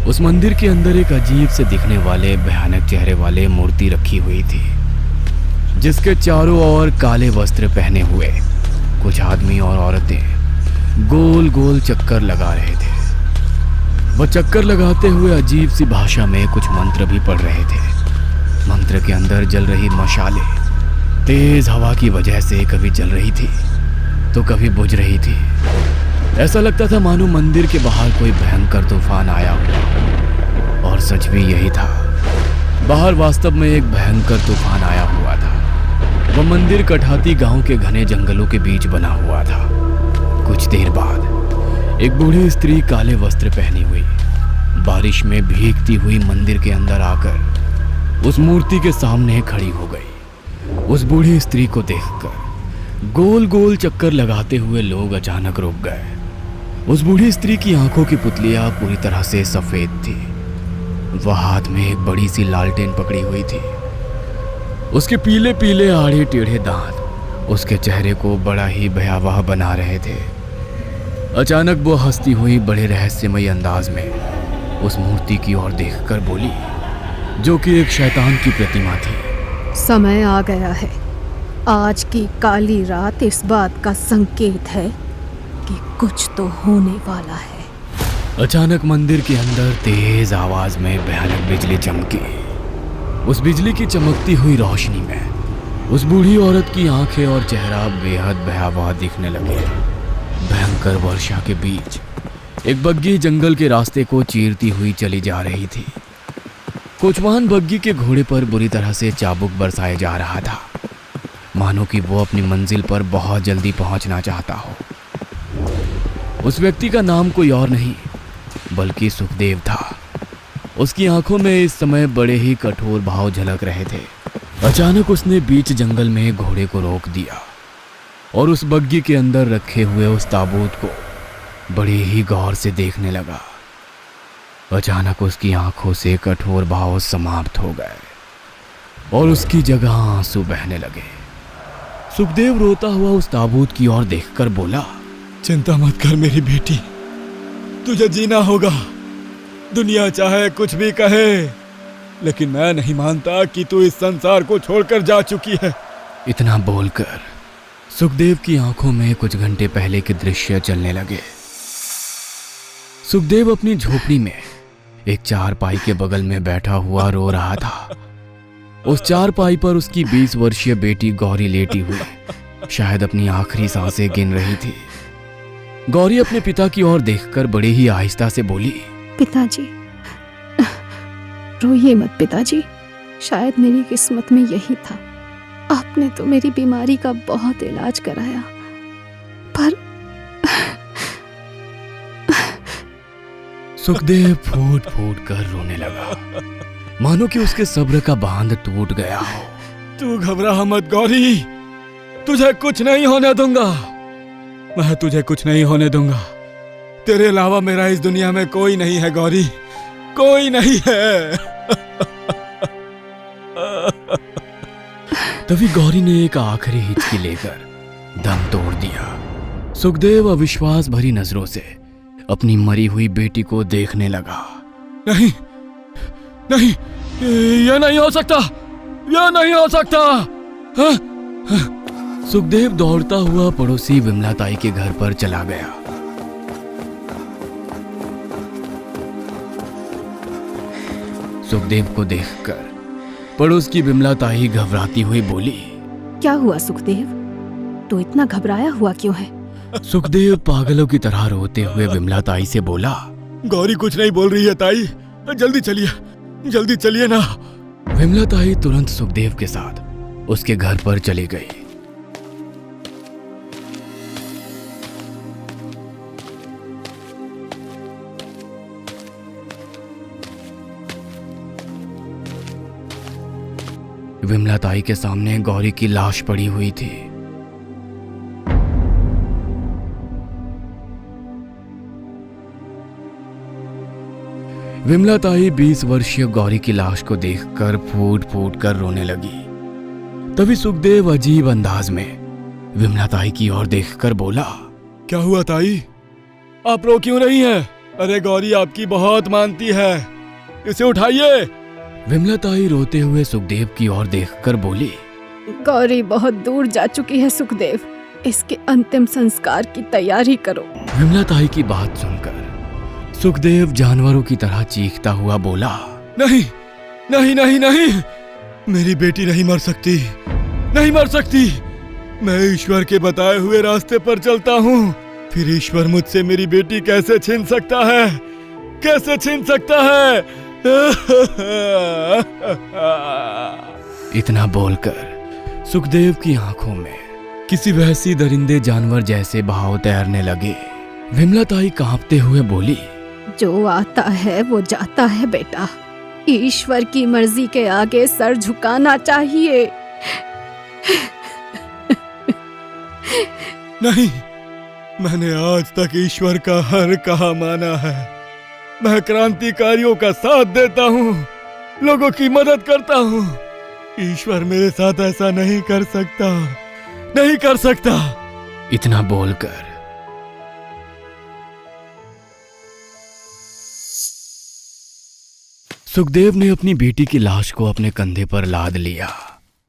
उस मंदिर के अंदर एक अजीब से दिखने वाले भयानक चेहरे वाले मूर्ति रखी हुई थी, जिसके चारों ओर काले वस्त्र पहने हुए कुछ आदमी और औरतें गोल गोल चक्कर लगा रहे थे। वह चक्कर लगाते हुए अजीब सी भाषा में कुछ मंत्र भी पढ़ रहे थे। मंत्र के अंदर जल रही मशालें तेज हवा की वजह से कभी जल रही थी तो कभी बुझ रही थी। ऐसा लगता था मानो मंदिर के बाहर कोई भयंकर तूफान आया हुआ। और सच भी यही था, बाहर वास्तव में एक भयंकर तूफान आया हुआ था। वह मंदिर कठाती गांव के घने जंगलों के बीच बना हुआ था। कुछ देर बाद एक बूढ़ी स्त्री काले वस्त्र पहनी हुई बारिश में भीगती हुई मंदिर के अंदर आकर उस मूर्ति के सामने खड़ी हो गई। उस बूढ़ी स्त्री को देखकर गोल गोल चक्कर लगाते हुए लोग अचानक रुक गए। उस बूढ़ी स्त्री की आंखों की पुतलियां पूरी तरह से सफेद थी। वह हाथ में एक बड़ी सी लालटेन पकड़ी हुई थी। उसके पीले पीले आड़े टेढ़े दांत उसके चेहरे को बड़ा ही भयावह बना रहे थे। अचानक वो हंसती हुई बड़े रहस्यमयी अंदाज में उस मूर्ति की ओर देखकर बोली, जो कि एक शैतान की प्रतिमा थी। समय आ गया है। आज की काली रात इस बात का संकेत है कि कुछ तो होने वाला है। अचानक मंदिर के अंदर तेज आवाज में भयानक बिजली चमकी। उस बिजली की चमकती हुई रोशनी में उस बूढ़ी औरत की आंखें और चेहरा बेहद भयावह दिखने लगे। भयंकर वर्षा के बीच एक बग्घी जंगल के रास्ते को चीरती हुई चली जा रही थी। कोचवान बग्घी के घोड़े पर बुरी तरह से चाबुक बरसाया जा रहा था, मानो कि वो अपनी मंजिल पर बहुत जल्दी पहुंचना चाहता हो। उस व्यक्ति का नाम कोई और नहीं बल्कि सुखदेव था। उसकी आंखों में इस समय बड़े ही कठोर भाव झलक रहे थे। अचानक उसने बीच जंगल में घोड़े को रोक दिया और उस बग्घी के अंदर रखे हुए उस ताबूत को बड़े ही गौर से देखने लगा। अचानक उसकी आंखों से कठोर भाव समाप्त हो गए और उसकी जगह आंसू बहने लगे। सुखदेव रोता हुआ उस ताबूत की ओर देखकर बोला, चिंता मत कर मेरी बेटी, तुझे जीना होगा। दुनिया चाहे कुछ भी कहे, लेकिन मैं नहीं मानता कि तू इस संसार को छोड़कर जा चुकी है। इतना बोलकर सुखदेव की आंखों में कुछ घंटे पहले के दृश्य चलने लगे। सुखदेव अपनी झोपड़ी में एक चारपाई के बगल में बैठा हुआ रो रहा था। उस चारपाई पर उसकी 20 वर्षीय बेटी गौरी लेटी हुई शायद अपनी आखिरी सांसें गिन रही थी। गौरी अपने पिता की ओर देखकर बड़े ही आहिस्ता से बोली, पिताजी, रोइए मत पिताजी, शायद मेरी किस्मत में यही था। आपने तो मेरी बीमारी का बहुत इलाज कराया, पर सुखदेव फूट फूट कर रोने लगा, मानो कि उसके सब्र का बांध टूट गया हो। तू घबरा मत गौरी, तुझे कुछ नहीं होने दूंगा। मैं तुझे कुछ नहीं होने दूंगा। तेरे अलावा मेरा इस दुनिया में कोई नहीं है गौरी, कोई नहीं है। तभी गौरी ने एक आखिरी हिचकी लेकर दम तोड़ दिया। सुखदेव अविश्वास भरी नजरों से अपनी मरी हुई बेटी को देखने लगा। नहीं नहीं, यह नहीं हो सकता, यह नहीं हो सकता। सुखदेव दौड़ता हुआ पड़ोसी विमला ताई के घर पर चला गया। सुखदेव को देखकर पड़ोस की विमला ताई घबराती हुई बोली, क्या हुआ सुखदेव? तो इतना घबराया हुआ क्यों है? सुखदेव पागलों की तरह रोते हुए विमला ताई से बोला, गौरी कुछ नहीं बोल रही है ताई, जल्दी चलिए, जल्दी चलिए ना। विमला ताई तुरंत सुखदेव के साथ उसके घर पर चली गई। विमला ताई के सामने गौरी की लाश पड़ी हुई थी। विमला ताई 20 वर्षीय गौरी की लाश को देखकर फूट फूट कर रोने लगी। तभी सुखदेव अजीब अंदाज में विमला ताई की ओर देखकर बोला, क्या हुआ ताई, आप रो क्यों रही हैं? अरे गौरी आपकी बहुत मानती है, इसे उठाइए। विमलाताई रोते हुए सुखदेव की ओर देखकर बोली, गौरी बहुत दूर जा चुकी है सुखदेव, इसके अंतिम संस्कार की तैयारी करो। विमलाताई की बात सुनकर सुखदेव जानवरों की तरह चीखता हुआ बोला, नहीं नहीं नहीं नहीं, मेरी बेटी नहीं मर सकती, नहीं मर सकती। मैं ईश्वर के बताए हुए रास्ते पर चलता हूँ, फिर ईश्वर मुझसे मेरी बेटी कैसे छीन सकता है, कैसे छीन सकता है। इतना बोलकर सुखदेव की आंखों में किसी वहसी दरिंदे जानवर जैसे भाव तैरने लगे। विमलाताई कांपते हुए बोली, जो आता है वो जाता है बेटा, ईश्वर की मर्जी के आगे सर झुकाना चाहिए। नहीं, मैंने आज तक ईश्वर का हर कहा माना है। मैं क्रांतिकारियों का साथ देता हूँ, लोगों की मदद करता हूँ। ईश्वर मेरे साथ ऐसा नहीं कर सकता, नहीं कर सकता। इतना बोलकर सुखदेव ने अपनी बेटी की लाश को अपने कंधे पर लाद लिया।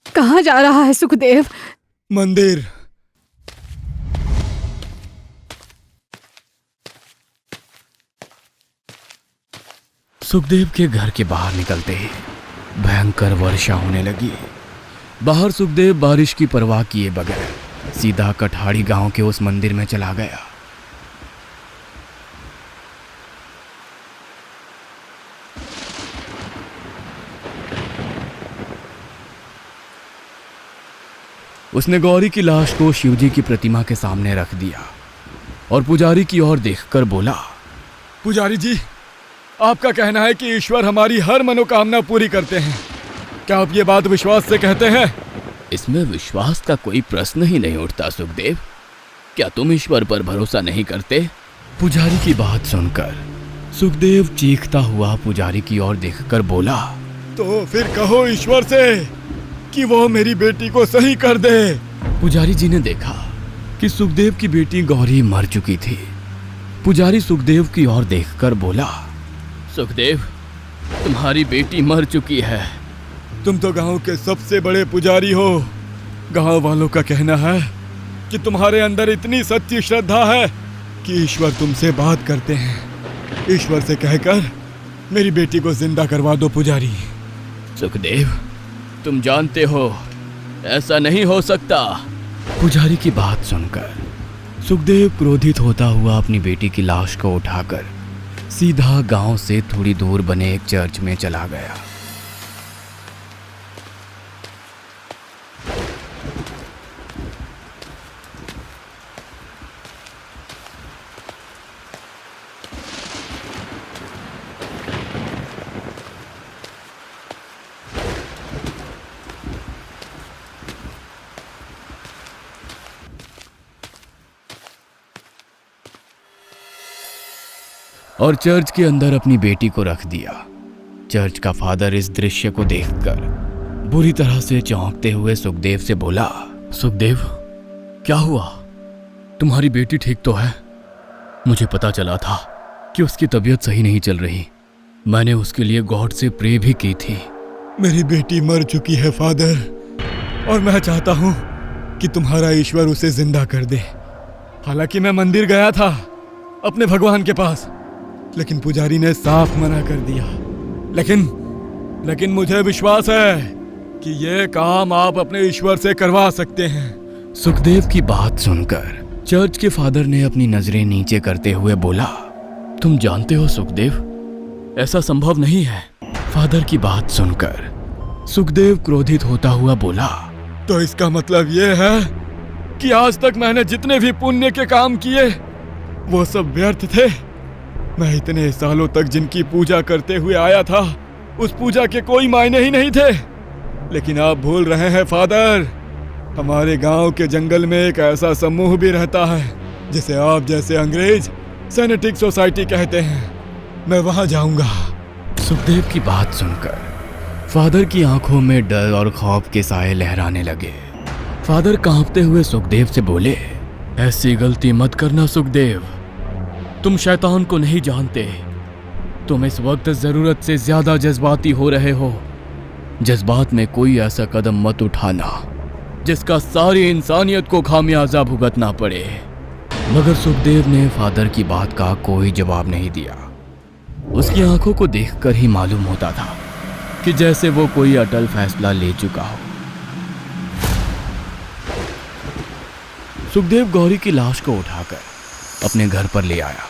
कहाँ जा रहा है सुखदेव? मंदिर। सुखदेव के घर के बाहर निकलते ही भयंकर वर्षा होने लगी। बाहर सुखदेव बारिश की परवाह किए बगैर सीधा कठाड़ी गांव के उस मंदिर में चला गया। उसने गौरी की लाश को शिवजी की प्रतिमा के सामने रख दिया और पुजारी की ओर देखकर बोला, पुजारी जी, आपका कहना है कि ईश्वर हमारी हर मनोकामना पूरी करते हैं, क्या आप ये बात विश्वास से कहते हैं? इसमें विश्वास का कोई प्रश्न ही नहीं उठता सुखदेव। क्या तुम ईश्वर पर भरोसा नहीं करते? पुजारी की बात सुनकर सुखदेव चीखता हुआ पुजारी की ओर देखकर बोला, तो फिर कहो ईश्वर से कि वो मेरी बेटी को सही कर दे। पुजारी जी ने देखा कि सुखदेव की बेटी गौरी मर चुकी थी। पुजारी सुखदेव की ओर देखकर बोला, सुखदेव, तुम्हारी बेटी मर चुकी है। तुम तो गांव के सबसे बड़े पुजारी हो। गांव वालों का कहना है कि तुम्हारे अंदर इतनी सच्ची श्रद्धा है कि ईश्वर तुमसे बात करते हैं। ईश्वर से कहकर मेरी बेटी को जिंदा करवा दो पुजारी। सुखदेव, तुम जानते हो ऐसा नहीं हो सकता। पुजारी की बात सुनकर सुखदेव क्रोधित होता हुआ अपनी बेटी की लाश को उठाकर सीधा गांव से थोड़ी दूर बने एक चर्च में चला गया। और चर्च के अंदर अपनी बेटी को रख दिया। चर्च का फादर इस दृश्य को देखकर बुरी तरह से चौंकते हुए सुखदेव से बोला, सुखदेव, क्या हुआ? तुम्हारी बेटी ठीक तो है? मुझे पता चला था कि उसकी तबीयत सही नहीं चल रही। मैंने उसके लिए गॉड से प्रे भी की थी। मेरी बेटी मर चुकी है फादर, और मैं चाहता हूँ कि तुम्हारा ईश्वर उसे जिंदा कर दे। हालांकि मैं मंदिर गया था अपने भगवान के पास, लेकिन पुजारी ने साफ मना कर दिया। लेकिन मुझे विश्वास है कि ये काम आप अपने ईश्वर से करवा सकते हैं। सुखदेव की बात सुनकर चर्च के फादर ने अपनी नजरें नीचे करते हुए बोला, तुम जानते हो सुखदेव, ऐसा संभव नहीं है। फादर की बात सुनकर सुखदेव क्रोधित होता हुआ बोला, तो इसका मतलब ये है कि आज तक मैंने जितने भी पुण्य के काम किए वो सब व्यर्थ थे। मैं इतने सालों तक जिनकी पूजा करते हुए आया था, उस पूजा के कोई मायने ही नहीं थे। लेकिन आप भूल रहे हैं फादर, हमारे गांव के जंगल में एक ऐसा समूह भी रहता है जिसे आप जैसे अंग्रेज सेनेटिक सोसाइटी कहते हैं। मैं वहां जाऊंगा। सुखदेव की बात सुनकर फादर की आंखों में डर और खौफ के साए लहराने लगे। फादर कांपते हुए सुखदेव से बोले, ऐसी गलती मत करना सुखदेव। तुम शैतान को नहीं जानते। तुम इस वक्त जरूरत से ज्यादा जज्बाती हो रहे हो। जज्बात में कोई ऐसा कदम मत उठाना जिसका सारी इंसानियत को खामियाजा भुगतना पड़े। मगर सुखदेव ने फादर की बात का कोई जवाब नहीं दिया। उसकी आंखों को देखकर ही मालूम होता था कि जैसे वो कोई अटल फैसला ले चुका हो। सुखदेव गौरी की लाश को उठाकर अपने घर पर ले आया।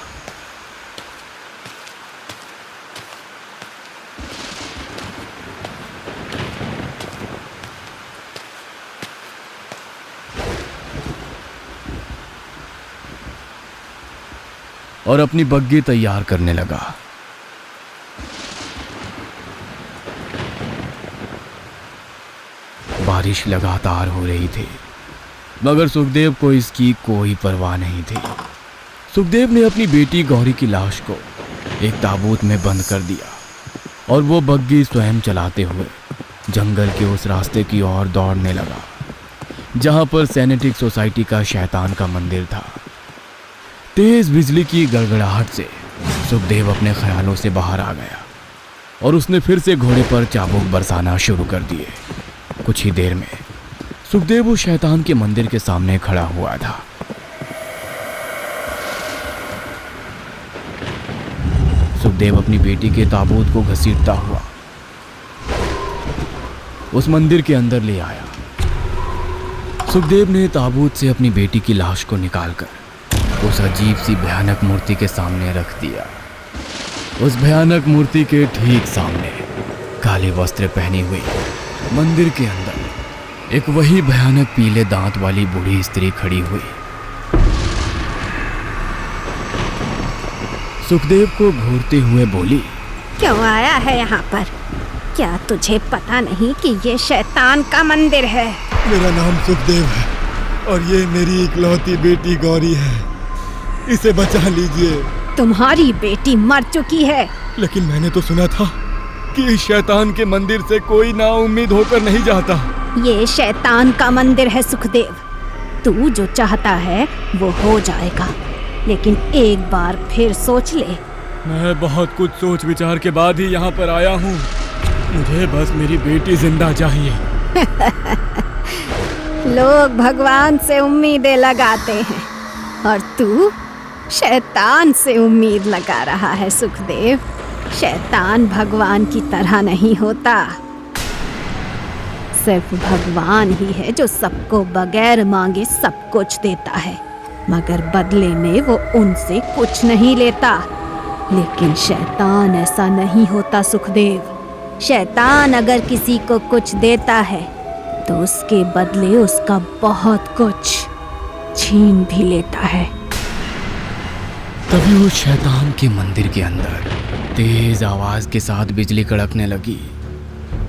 और अपनी बग्गी तैयार करने लगा। बारिश लगातार हो रही थी, मगर सुखदेव को इसकी कोई परवाह नहीं थी। सुखदेव ने अपनी बेटी गौरी की लाश को एक ताबूत में बंद कर दिया और वो बग्गी स्वयं चलाते हुए जंगल के उस रास्ते की ओर दौड़ने लगा जहां पर सैनेटिक सोसाइटी का शैतान का मंदिर था। तेज बिजली की गड़गड़ाहट से सुखदेव अपने ख्यालों से बाहर आ गया और उसने फिर से घोड़े पर चाबुक बरसाना शुरू कर दिए। कुछ ही देर में सुखदेव उस शैतान के मंदिर के सामने खड़ा हुआ था। सुखदेव अपनी बेटी के ताबूत को घसीटता हुआ उस मंदिर के अंदर ले आया। सुखदेव ने ताबूत से अपनी बेटी की लाश को निकालकर उस अजीब सी भयानक मूर्ति के सामने रख दिया। उस भयानक मूर्ति के ठीक सामने काले वस्त्र पहनी हुई मंदिर के अंदर एक वही भयानक पीले दांत वाली बूढ़ी स्त्री खड़ी हुई। सुखदेव को घूरते हुए बोली, क्यों आया है यहाँ पर? क्या तुझे पता नहीं कि ये शैतान का मंदिर है? मेरा नाम सुखदेव है और ये मेरी इकलौती बेटी गौरी है। इसे बचा लीजिए। तुम्हारी बेटी मर चुकी है। लेकिन मैंने तो सुना था कि इस शैतान के मंदिर से कोई नाउम्मीद होकर नहीं जाता। ये शैतान का मंदिर है सुखदेव। तू जो चाहता है वो हो जाएगा, लेकिन एक बार फिर सोच ले। मैं बहुत कुछ सोच विचार के बाद ही यहाँ पर आया हूँ। मुझे बस मेरी बेटी जिंदा चाहिए। लोग भगवान से उम्मीदें लगाते हैं और तू शैतान से उम्मीद लगा रहा है सुखदेव। शैतान भगवान की तरह नहीं होता। सिर्फ भगवान ही है जो सबको बगैर मांगे सब कुछ देता है, मगर बदले में वो उनसे कुछ नहीं लेता। लेकिन शैतान ऐसा नहीं होता सुखदेव। शैतान अगर किसी को कुछ देता है तो उसके बदले उसका बहुत कुछ छीन भी लेता है। तभी उस शैतान के मंदिर के अंदर तेज आवाज के साथ बिजली कड़कने लगी।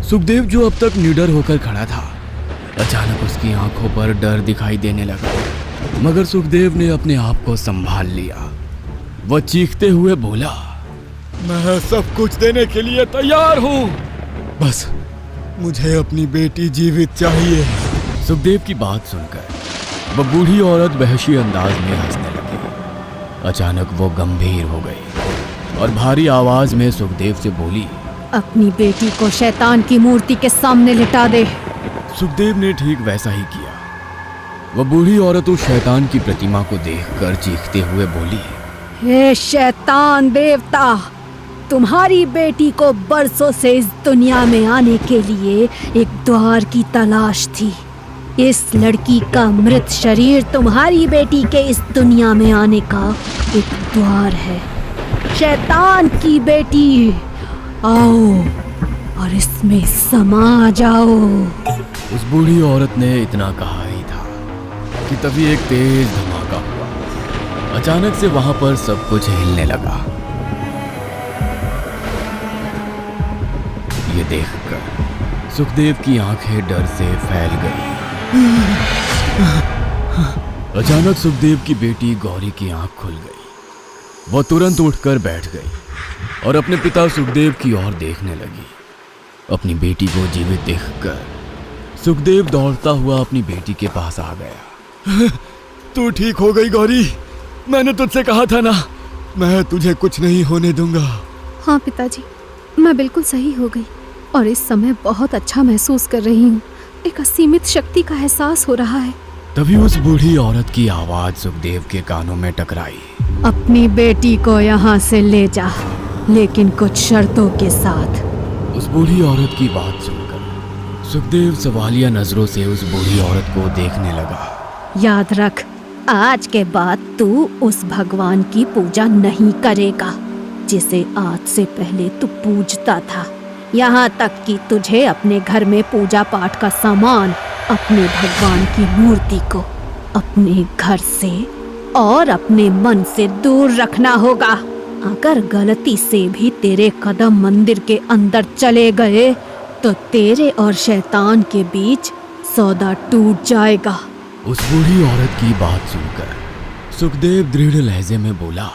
सुखदेव जो अब तक निडर होकर खड़ा था, अचानक उसकी आंखों पर डर दिखाई देने लगा। मगर सुखदेव ने अपने आप को संभाल लिया। वह चीखते हुए बोला, मैं सब कुछ देने के लिए तैयार हूँ। बस मुझे अपनी बेटी जीवित चाहिए। सुखदेव की बात सुनकर वह बूढ़ी औरत वहशी अंदाज में हंसने लगी। अचानक वो गंभीर हो गई और भारी आवाज में सुखदेव से बोली, अपनी बेटी को शैतान की मूर्ति के सामने लिटा दे। सुखदेव ने ठीक वैसा ही किया। वह बूढ़ी औरत उस शैतान की प्रतिमा को देखकर चीखते हुए बोली, हे शैतान देवता, तुम्हारी बेटी को बरसों से इस दुनिया में आने के लिए एक द्वार की तलाश थी। इस लड़की का मृत शरीर तुम्हारी बेटी के इस दुनिया में आने का एक द्वार है। शैतान की बेटी, आओ और इसमें समा जाओ। उस बूढ़ी औरत ने इतना कहा ही था कि तभी एक तेज धमाका हुआ। अचानक से वहां पर सब कुछ हिलने लगा। ये देखकर सुखदेव की आंखें डर से फैल गई। अचानक सुखदेव की बेटी गौरी की आंख खुल गई। वह तुरंत उठकर बैठ गई और अपने पिता सुखदेव की ओर देखने लगी। अपनी बेटी को जीवित देखकर सुखदेव दौड़ता हुआ अपनी बेटी के पास आ गया। तू ठीक हो गई गौरी? मैंने तुझसे कहा था ना, मैं तुझे कुछ नहीं होने दूंगा। हाँ पिताजी, मैं बिल्कुल सही हो गई और इस समय बहुत अच्छा महसूस कर रही हूँ। एक असीमित शक्ति का एहसास हो रहा है। तभी उस बूढ़ी औरत की आवाज सुखदेव के कानों में टकराई। अपनी बेटी को यहाँ से ले जा, लेकिन कुछ शर्तों के साथ। उस बूढ़ी औरत की बात सुनकर सुखदेव सवालिया नजरों से उस बूढ़ी औरत को देखने लगा। याद रख, आज के बाद तू उस भगवान की पूजा नहीं करेगा जिसे आज से पहले तू पूजता था। यहाँ तक कि तुझे अपने घर में पूजा पाठ का सामान, अपने भगवान की मूर्ति को अपने घर से और अपने मन से दूर रखना होगा। अगर गलती से भी तेरे कदम मंदिर के अंदर चले गए तो तेरे और शैतान के बीच सौदा टूट जाएगा। उस बूढ़ी औरत की बात सुनकर सुखदेव दृढ़ लहजे में बोला,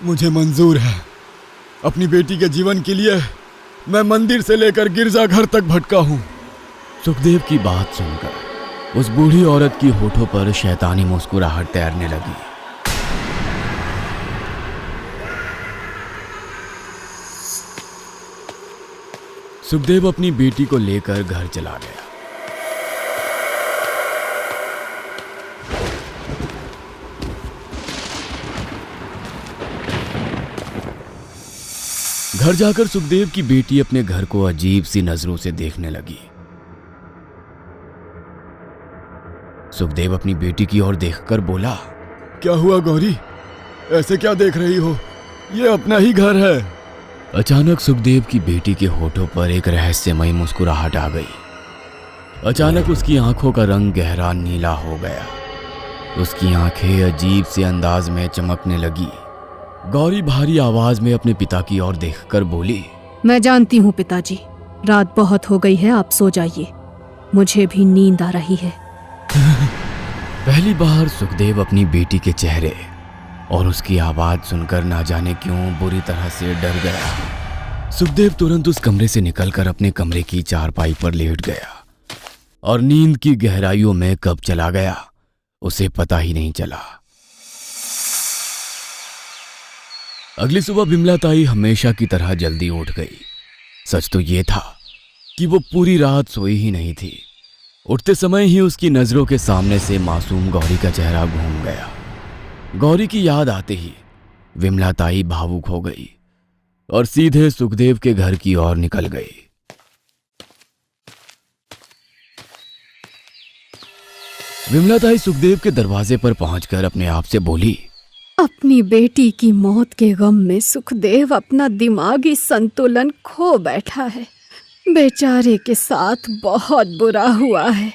मुझे मंजूर है। अपनी बेटी के जीवन के लिए मैं मंदिर से लेकर गिरजाघर तक भटका हूँ। सुखदेव की बात सुनकर उस बूढ़ी औरत की होठों पर शैतानी मुस्कुराहट तैरने लगी। सुखदेव अपनी बेटी को लेकर घर चला गया। घर जाकर सुखदेव की बेटी अपने घर को अजीब सी नजरों से देखने लगी। सुखदेव अपनी बेटी की ओर देखकर बोला, क्या हुआ गौरी, ऐसे क्या देख रही हो? ये अपना ही घर है। अचानक सुखदेव की बेटी के होठों पर एक रहस्यमयी मुस्कुराहट आ गई। अचानक उसकी आंखों का रंग गहरा नीला हो गया। उसकी आंखें अजीब से अंदाज में चमकने लगी। गौरी भारी आवाज में अपने पिता की ओर देखकर बोली, मैं जानती हूँ पिताजी, रात बहुत हो गई है, आप सो जाइए, मुझे भी नींद आ रही है। पहली बार सुखदेव अपनी बेटी के चेहरे और उसकी आवाज सुनकर ना जाने क्यों बुरी तरह से डर गया। सुखदेव तुरंत उस कमरे से निकलकर अपने कमरे की चारपाई पर लेट गया और नींद की गहराइयों में कब चला गया उसे पता ही नहीं चला। अगली सुबह बिमला ताई हमेशा की तरह जल्दी उठ गई। सच तो ये था कि वो पूरी रात सोई ही नहीं थी। उठते समय ही उसकी नजरों के सामने से मासूम गौरी का चेहरा घूम गया। गौरी की याद आते ही विमला ताई भावुक हो गई और सीधे सुखदेव के घर की ओर निकल गई। विमला ताई सुखदेव के दरवाजे पर पहुंचकर अपने आप से बोली, अपनी बेटी की मौत के गम में सुखदेव अपना दिमागी संतुलन खो बैठा है। बेचारे के साथ बहुत बुरा हुआ है,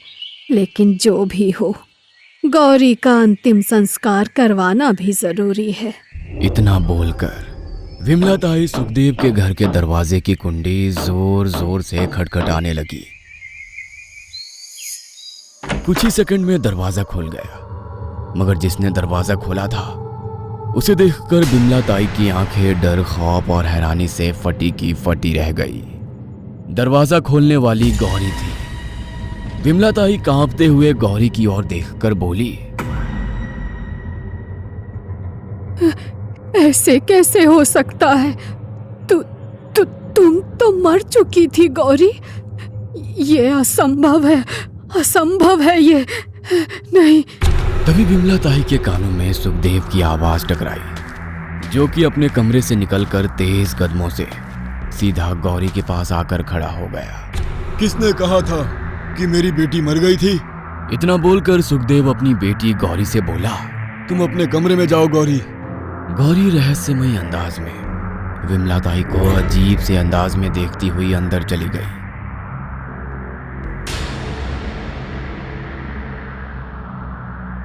लेकिन जो भी हो, गौरी का अंतिम संस्कार करवाना भी जरूरी है। इतना बोलकर विमला ताई सुखदेव के घर के दरवाजे की कुंडी जोर जोर से खटखटाने लगी। कुछ ही सेकंड में दरवाजा खुल गया, मगर जिसने दरवाजा खोला था उसे देखकर बिमला ताई की आंखें डर, खौफ और हैरानी से फटी की फटी रह गई। दरवाजा खोलने वाली गौरी थी। बिमला ताई कांपते हुए गौरी की ओर देखकर बोली, ऐसे कैसे हो सकता है? तुम तो मर चुकी थी गौरी। ये असंभव है, असंभव है ये, नहीं। तभी बिमला ताई के कानों में सुखदेव की आवाज टकराई, जो कि अपने कमरे से निकलकर तेज कदमों से सीधा गौरी के पास आकर खड़ा हो गया। किसने कहा था कि मेरी बेटी मर गई थी? इतना बोलकर सुखदेव अपनी बेटी गौरी से बोला, तुम अपने कमरे में जाओ गौरी। गौरी रहस्यमयी अंदाज में विमला ताई को अजीब से अंदाज में देखती हुई अंदर चली गई।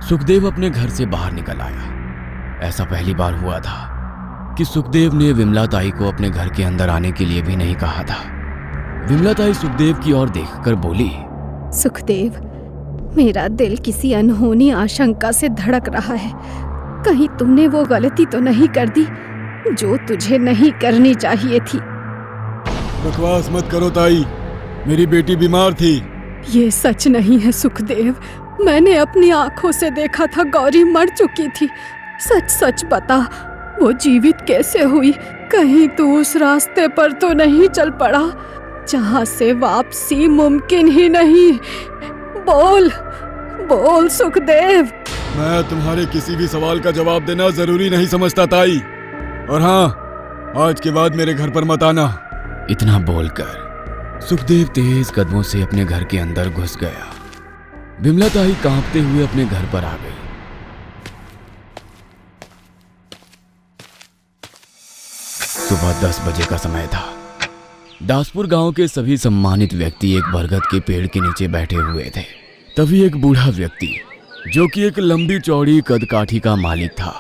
सुखदेव अपने घर से बाहर निकल आया। ऐसा पहली बार हुआ था कि सुखदेव ने विमला ताई को अपने घर के अंदर आने के लिए भी नहीं कहा था। विमला ताई सुखदेव की ओर देखकर बोली, सुखदेव, मेरा दिल किसी अनहोनी आशंका से धड़क रहा है। कहीं तुमने वो गलती तो नहीं कर दी जो तुझे नहीं करनी चाहिए थी? बकवास मत करो ताई, मेरी बेटी बीमार थी। ये सच नहीं है सुखदेव, मैंने अपनी आंखों से देखा था गौरी मर चुकी थी। सच सच बता, वो जीवित कैसे हुई? कहीं तू उस रास्ते पर तो नहीं चल पड़ा जहाँ से वापसी मुमकिन ही नहीं? बोल बोल सुखदेव। मैं तुम्हारे किसी भी सवाल का जवाब देना जरूरी नहीं समझता ताई। और हाँ, आज के बाद मेरे घर पर मत आना। इतना बोलकर सुखदेव तेज कदमों से अपने घर के अंदर घुस गया। बिमला ताई कांपते हुए अपने घर पर आ गई। सुबह 10 बजे का समय था। दासपुर गांव के सभी सम्मानित व्यक्ति एक बरगद के पेड़ के नीचे बैठे हुए थे। तभी एक बूढ़ा व्यक्ति, जो कि एक लंबी चौड़ी कदकाठी का मालिक था,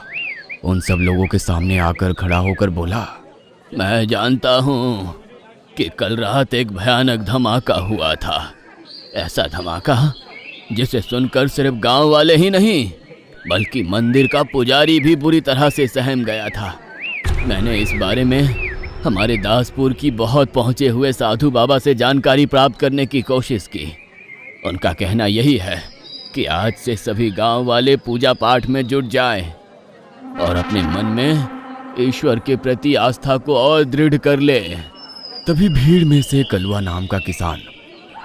उन सब लोगों के सामने आकर खड़ा होकर बोला, मैं जानता हूँ कि कल रात एक भयानक धमाका हुआ था। ऐसा धमाका जिसे सुनकर सिर्फ गांव वाले ही नहीं बल्कि मंदिर का पुजारी भी बुरी तरह से सहम गया था। मैंने इस बारे में हमारे दासपुर की बहुत पहुंचे हुए साधु बाबा से जानकारी प्राप्त करने की कोशिश की। उनका कहना यही है कि आज से सभी गांव वाले पूजा पाठ में जुट जाएं और अपने मन में ईश्वर के प्रति आस्था को और दृढ़ कर ले। तभी भीड़ में से कलुआ नाम का किसान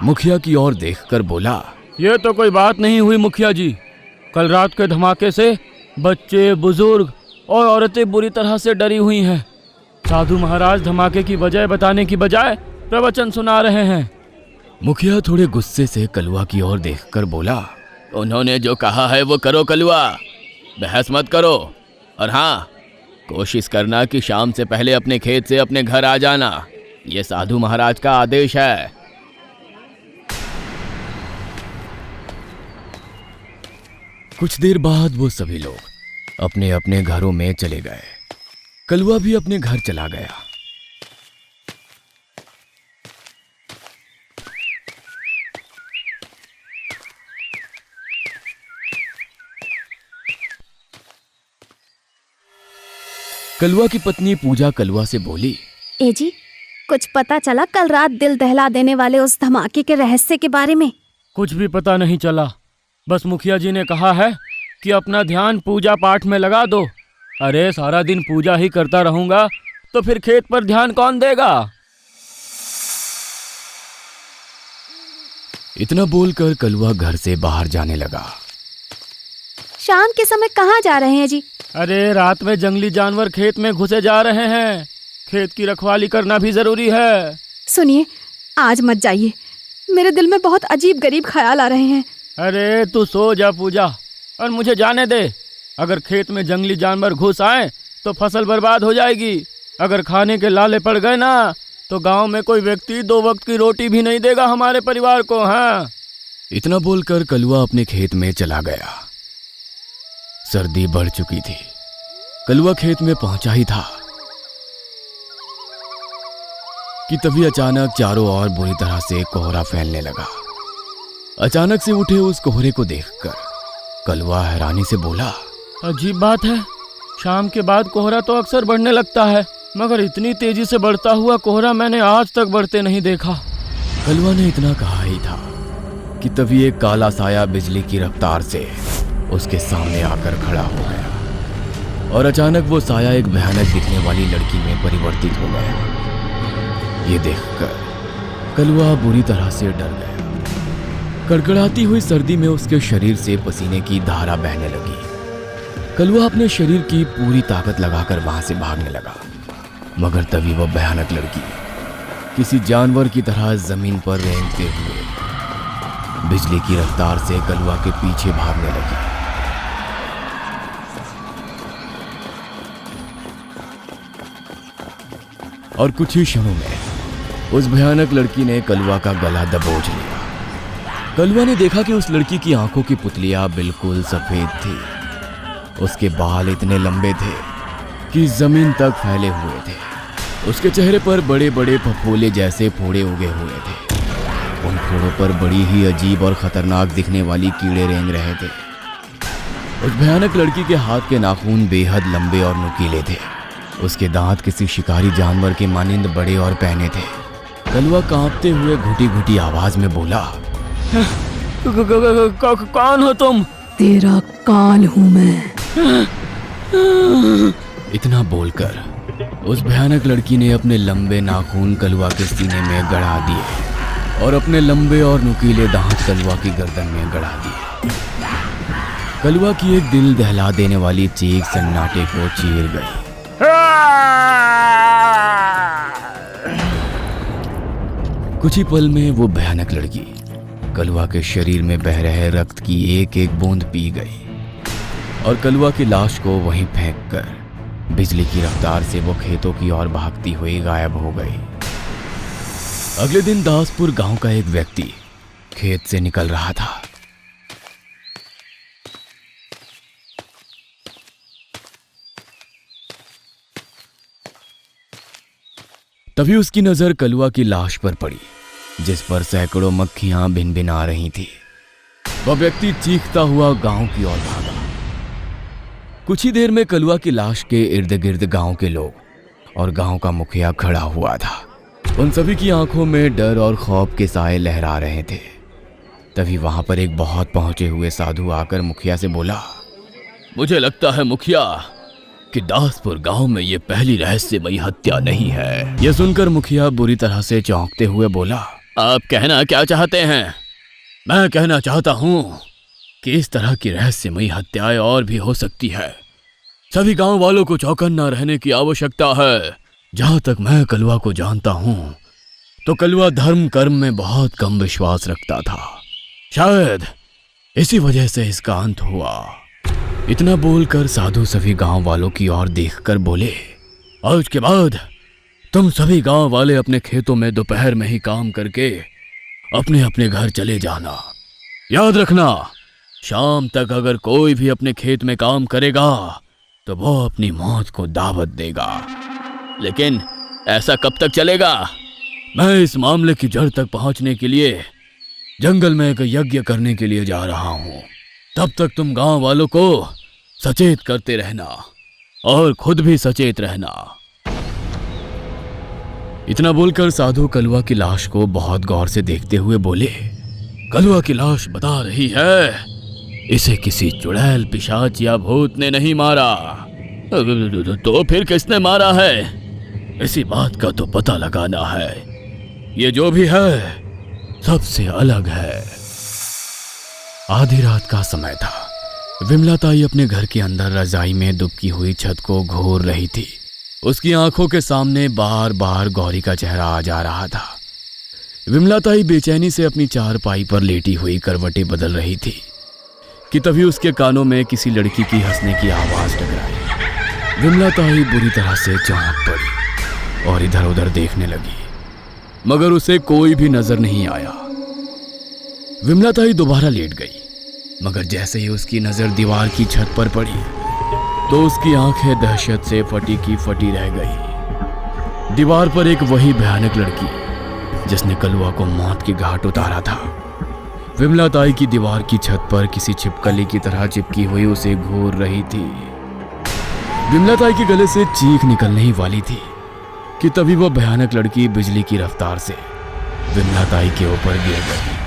मुखिया की ओर देखकर बोला, ये तो कोई बात नहीं हुई मुखिया जी। कल रात के धमाके से बच्चे, बुजुर्ग और औरतें बुरी तरह से डरी हुई हैं। साधु महाराज धमाके की वजह बताने की बजाय प्रवचन सुना रहे हैं। मुखिया थोड़े गुस्से से कलुआ की ओर देखकर बोला, उन्होंने जो कहा है वो करो कलुआ, बहस मत करो। और हाँ, कोशिश करना कि शाम से पहले अपने खेत से अपने घर आ जाना। ये साधु महाराज का आदेश है। कुछ देर बाद वो सभी लोग अपने अपने घरों में चले गए। कलुआ भी अपने घर चला गया। कलुआ की पत्नी पूजा कलुआ से बोली, ए जी, कुछ पता चला कल रात दिल दहला देने वाले उस धमाके के रहस्य के बारे में? कुछ भी पता नहीं चला। बस मुखिया जी ने कहा है कि अपना ध्यान पूजा पाठ में लगा दो। अरे सारा दिन पूजा ही करता रहूंगा तो फिर खेत पर ध्यान कौन देगा? इतना बोलकर कलुआ घर से बाहर जाने लगा। शाम के समय कहाँ जा रहे हैं जी? अरे रात में जंगली जानवर खेत में घुसे जा रहे हैं। खेत की रखवाली करना भी जरूरी है। सुनिए, आज मत जाइए, मेरे दिल में बहुत अजीब गरीब ख्याल आ रहे हैं। अरे तू सो जा पूजा, और मुझे जाने दे। अगर खेत में जंगली जानवर घुस आए तो फसल बर्बाद हो जाएगी। अगर खाने के लाले पड़ गए ना तो गांव में कोई व्यक्ति 2 वक्त की रोटी भी नहीं देगा हमारे परिवार को। हाँ। इतना बोलकर कलुआ अपने खेत में चला गया। सर्दी बढ़ चुकी थी। कलुआ खेत में पहुंचा ही था कि तभी अचानक चारों ओर बुरी तरह से कोहरा फैलने लगा। अचानक से उठे उस कोहरे को देखकर कलुआ हैरानी से बोला, अजीब बात है, शाम के बाद कोहरा तो अक्सर बढ़ने लगता है, मगर इतनी तेजी से बढ़ता हुआ कोहरा मैंने आज तक बढ़ते नहीं देखा। कलुआ ने इतना कहा ही था कि तभी एक काला साया बिजली की रफ्तार से उसके सामने आकर खड़ा हो गया और अचानक वो साया एक भयानक दिखने वाली लड़की में परिवर्तित हो गया। ये देखकर कलुआ बुरी तरह से डर गया। कड़कड़ाती हुई सर्दी में उसके शरीर से पसीने की धारा बहने लगी। कलुआ अपने शरीर की पूरी ताकत लगाकर वहां से भागने लगा, मगर तभी वह भयानक लड़की किसी जानवर की तरह जमीन पर रेंगते हुए बिजली की रफ्तार से कलुआ के पीछे भागने लगी। और कुछ ही क्षणों में उस भयानक लड़की ने कलुआ का गला दबोच लिया। कलुआ ने देखा कि उस लड़की की आंखों की पुतलियां बिल्कुल सफेद थी। उसके बाल इतने लंबे थे कि जमीन तक फैले हुए थे। उसके चेहरे पर बड़े बड़े फफोले जैसे फोड़े उगे हुए थे। उन फोड़ों पर बड़ी ही अजीब और खतरनाक दिखने वाली कीड़े रेंग रहे थे। उस भयानक लड़की के हाथ के नाखून बेहद लंबे और नुकीले थे। उसके दांत किसी शिकारी जानवर के मानिंद बड़े और पैने थे। कलुआ कांपते हुए घुटी घुटी आवाज में बोला, कौन हो तुम? तेरा काल हूं मैं। इतना बोलकर उस भयानक लड़की ने अपने लंबे नाखून कलवा के सीने में गड़ा दिए और अपने लंबे और नुकीले दांत कलवा की गर्दन में गड़ा दिए। कलवा की एक दिल दहला देने वाली चीख सन्नाटे को चीर गई। कुछ ही पल में वो भयानक लड़की कलवा के शरीर में बह रहे रक्त की एक एक बूंद पी गई और कलवा की लाश को वहीं फेंककर बिजली की रफ्तार से वो खेतों की ओर भागती हुई गायब हो गई। अगले दिन दासपुर गांव का एक व्यक्ति खेत से निकल रहा था। तभी उसकी नजर कलवा की लाश पर पड़ी, जिस पर सैकड़ों मक्खियां भिनभिना रही थी। वह व्यक्ति चीखता हुआ गांव की ओर भागा। कुछ ही देर में कलवा की लाश के इर्द गिर्द गांव के लोग और गांव का मुखिया खड़ा हुआ था। उन सभी की आंखों में डर और खौफ के साए लहरा रहे थे। तभी वहां पर एक बहुत पहुंचे हुए साधु आकर मुखिया से बोला, मुझे लगता है मुखिया कि दासपुर गांव में ये पहली रहस्यमयी हत्या नहीं है। यह सुनकर मुखिया बुरी तरह से चौंकते हुए बोला, आप कहना क्या चाहते हैं? मैं कहना चाहता हूं कि इस तरह की रहस्यमयी हत्याएं और भी हो सकती है। सभी गांव वालों को चौकन्ना रहने की आवश्यकता है। जहां तक मैं कलवा को जानता हूं तो कलवा धर्म कर्म में बहुत कम विश्वास रखता था। शायद इसी वजह से इसका अंत हुआ। इतना बोलकर साधु सभी गांव वालों की ओर देखकर बोले, आज के बाद तुम सभी गांव वाले अपने खेतों में दोपहर में ही काम करके अपने अपने घर चले जाना। याद रखना, शाम तक अगर कोई भी अपने खेत में काम करेगा तो वो अपनी मौत को दावत देगा। लेकिन ऐसा कब तक चलेगा? मैं इस मामले की जड़ तक पहुंचने के लिए जंगल में एक यज्ञ करने के लिए जा रहा हूं। तब तक तुम गांव वालों को सचेत करते रहना और खुद भी सचेत रहना। इतना बोलकर साधु कलवा की लाश को बहुत गौर से देखते हुए बोले, कलवा की लाश बता रही है इसे किसी चुड़ैल, पिशाच या भूत ने नहीं मारा। तो फिर किसने मारा है? इसी बात का तो पता लगाना है। ये जो भी है सबसे अलग है। आधी रात का समय था। विमला ताई अपने घर के अंदर रजाई में दुबकी हुई छत को घूर रही थी। उसकी आंखों के सामने बार बार गौरी का चेहरा आ जा रहा था। विमला ताई बेचैनी से अपनी चारपाई पर लेटी हुई करवटें बदल रही थी कि तभी उसके कानों में किसी लड़की की हंसने की आवाज टकराई। विमला ताई बुरी तरह से चौंक पड़ी और इधर उधर देखने लगी, मगर उसे कोई भी नजर नहीं आया। विमला ताई दोबारा लेट गई, मगर जैसे ही उसकी नजर दीवार की छत पर पड़ी तो उसकी आंखें दहशत से फटी की फटी रह गई। दीवार पर एक वही भयानक लड़की जिसने कलवा को मौत के घाट उतारा था, विमला ताई की दीवार की छत पर किसी छिपकली की तरह चिपकी हुई उसे घूर रही थी। विमला ताई के गले से चीख निकलने ही वाली थी कि तभी वह भयानक लड़की बिजली की रफ्तार से विमला ताई के ऊपर गिर गई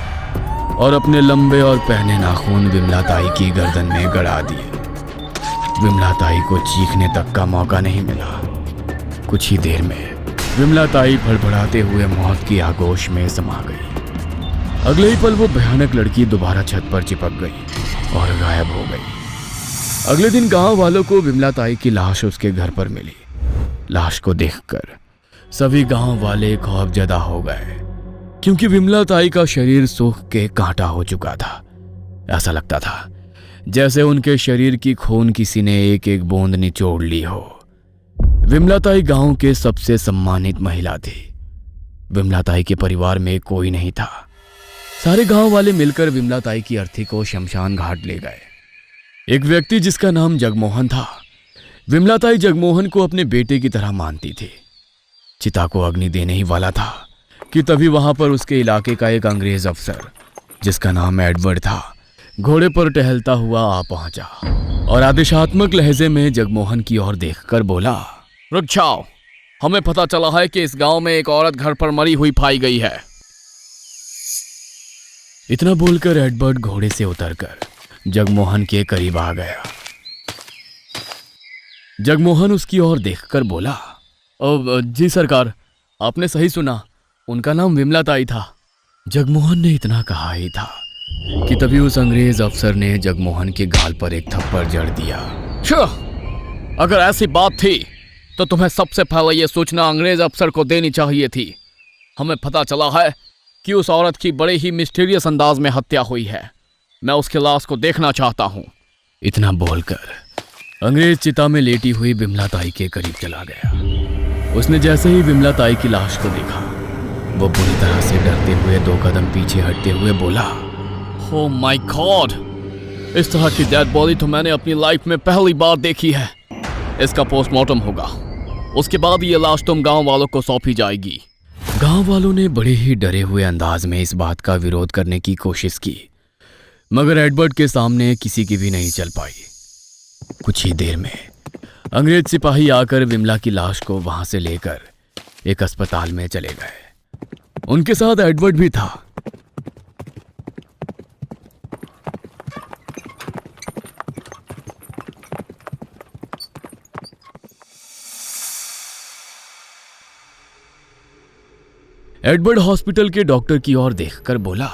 और अपने लंबे और पहने नाखून विमला ताई की गर्दन में गड़ा दिए। विमला ताई को चीखने तक का मौका नहीं मिला। कुछ ही देर में विमला ताई फड़फड़ाते हुए मौत की आगोश में समा गई। अगले ही पल वो भयानक लड़की दोबारा छत पर चिपक गई और गायब हो गई। अगले दिन गांव वालों को विमला ताई की लाश उसके घर पर मिली। लाश को देखकर सभी गांव वाले खौफजदा हो गए, क्योंकि विमला ताई का शरीर सूख के कांटा हो चुका था। ऐसा लगता था जैसे उनके शरीर की खून किसी ने एक एक बूंद निचोड़ ली हो। विमला ताई गांव के सबसे सम्मानित महिला थी। विमला ताई के परिवार में कोई नहीं था। सारे गांव वाले मिलकर विमला ताई की अर्थी को शमशान घाट ले गए। एक व्यक्ति जिसका नाम जगमोहन था, विमला ताई जगमोहन को अपने बेटे की तरह मानती थी। चिता को अग्नि देने ही वाला था कि तभी वहां पर उसके इलाके का एक अंग्रेज अफसर जिसका नाम एडवर्ड था, घोड़े पर टहलता हुआ आ पहुंचा और आदेशात्मक लहजे में जगमोहन की ओर देखकर बोला, रुक जाओ, हमें पता चला है कि इस गांव में एक औरत घर पर मरी हुई पाई गई है। इतना बोलकर एडवर्ड घोड़े से उतरकर जगमोहन के करीब आ गया। जगमोहन उसकी ओर देखकर बोला, जी सरकार, आपने सही सुना, उनका नाम विमला ताई था। जगमोहन ने इतना कहा ही था कि तभी उस अंग्रेज अफसर ने जगमोहन के गाल पर एक थप्पड़ जड़ दिया। अगर ऐसी बात थी तो तुम्हें सबसे पहले यह सूचना अंग्रेज अफसर को देनी चाहिए थी। हमें पता चला है कि उस औरत की बड़े ही मिस्टीरियस अंदाज में हत्या हुई है। मैं उसकी लाश को देखना चाहता हूँ। इतना बोलकर अंग्रेज चिता में लेटी हुई विमला ताई के करीब चला गया। उसने जैसे ही विमला ताई की लाश को देखा, वो बुरी तरह से डरते हुए 2 कदम पीछे हटते हुए बोला, ओह माय गॉड, इस तरह की डेड बॉडी तो मैंने अपनी लाइफ में पहली बार देखी है। इसका पोस्टमार्टम होगा, उसके बाद ये लाश तुम गांव वालों को सौंपी जाएगी। गांव वालों ने बड़े ही डरे हुए अंदाज में इस बात का विरोध करने की कोशिश की, मगर एडवर्ड के सामने किसी की भी नहीं चल पाई। कुछ ही देर में अंग्रेज सिपाही आकर विमला की लाश को वहां से लेकर एक अस्पताल में चले गए। उनके साथ एडवर्ड भी था। एडवर्ड हॉस्पिटल के डॉक्टर की ओर देखकर बोला,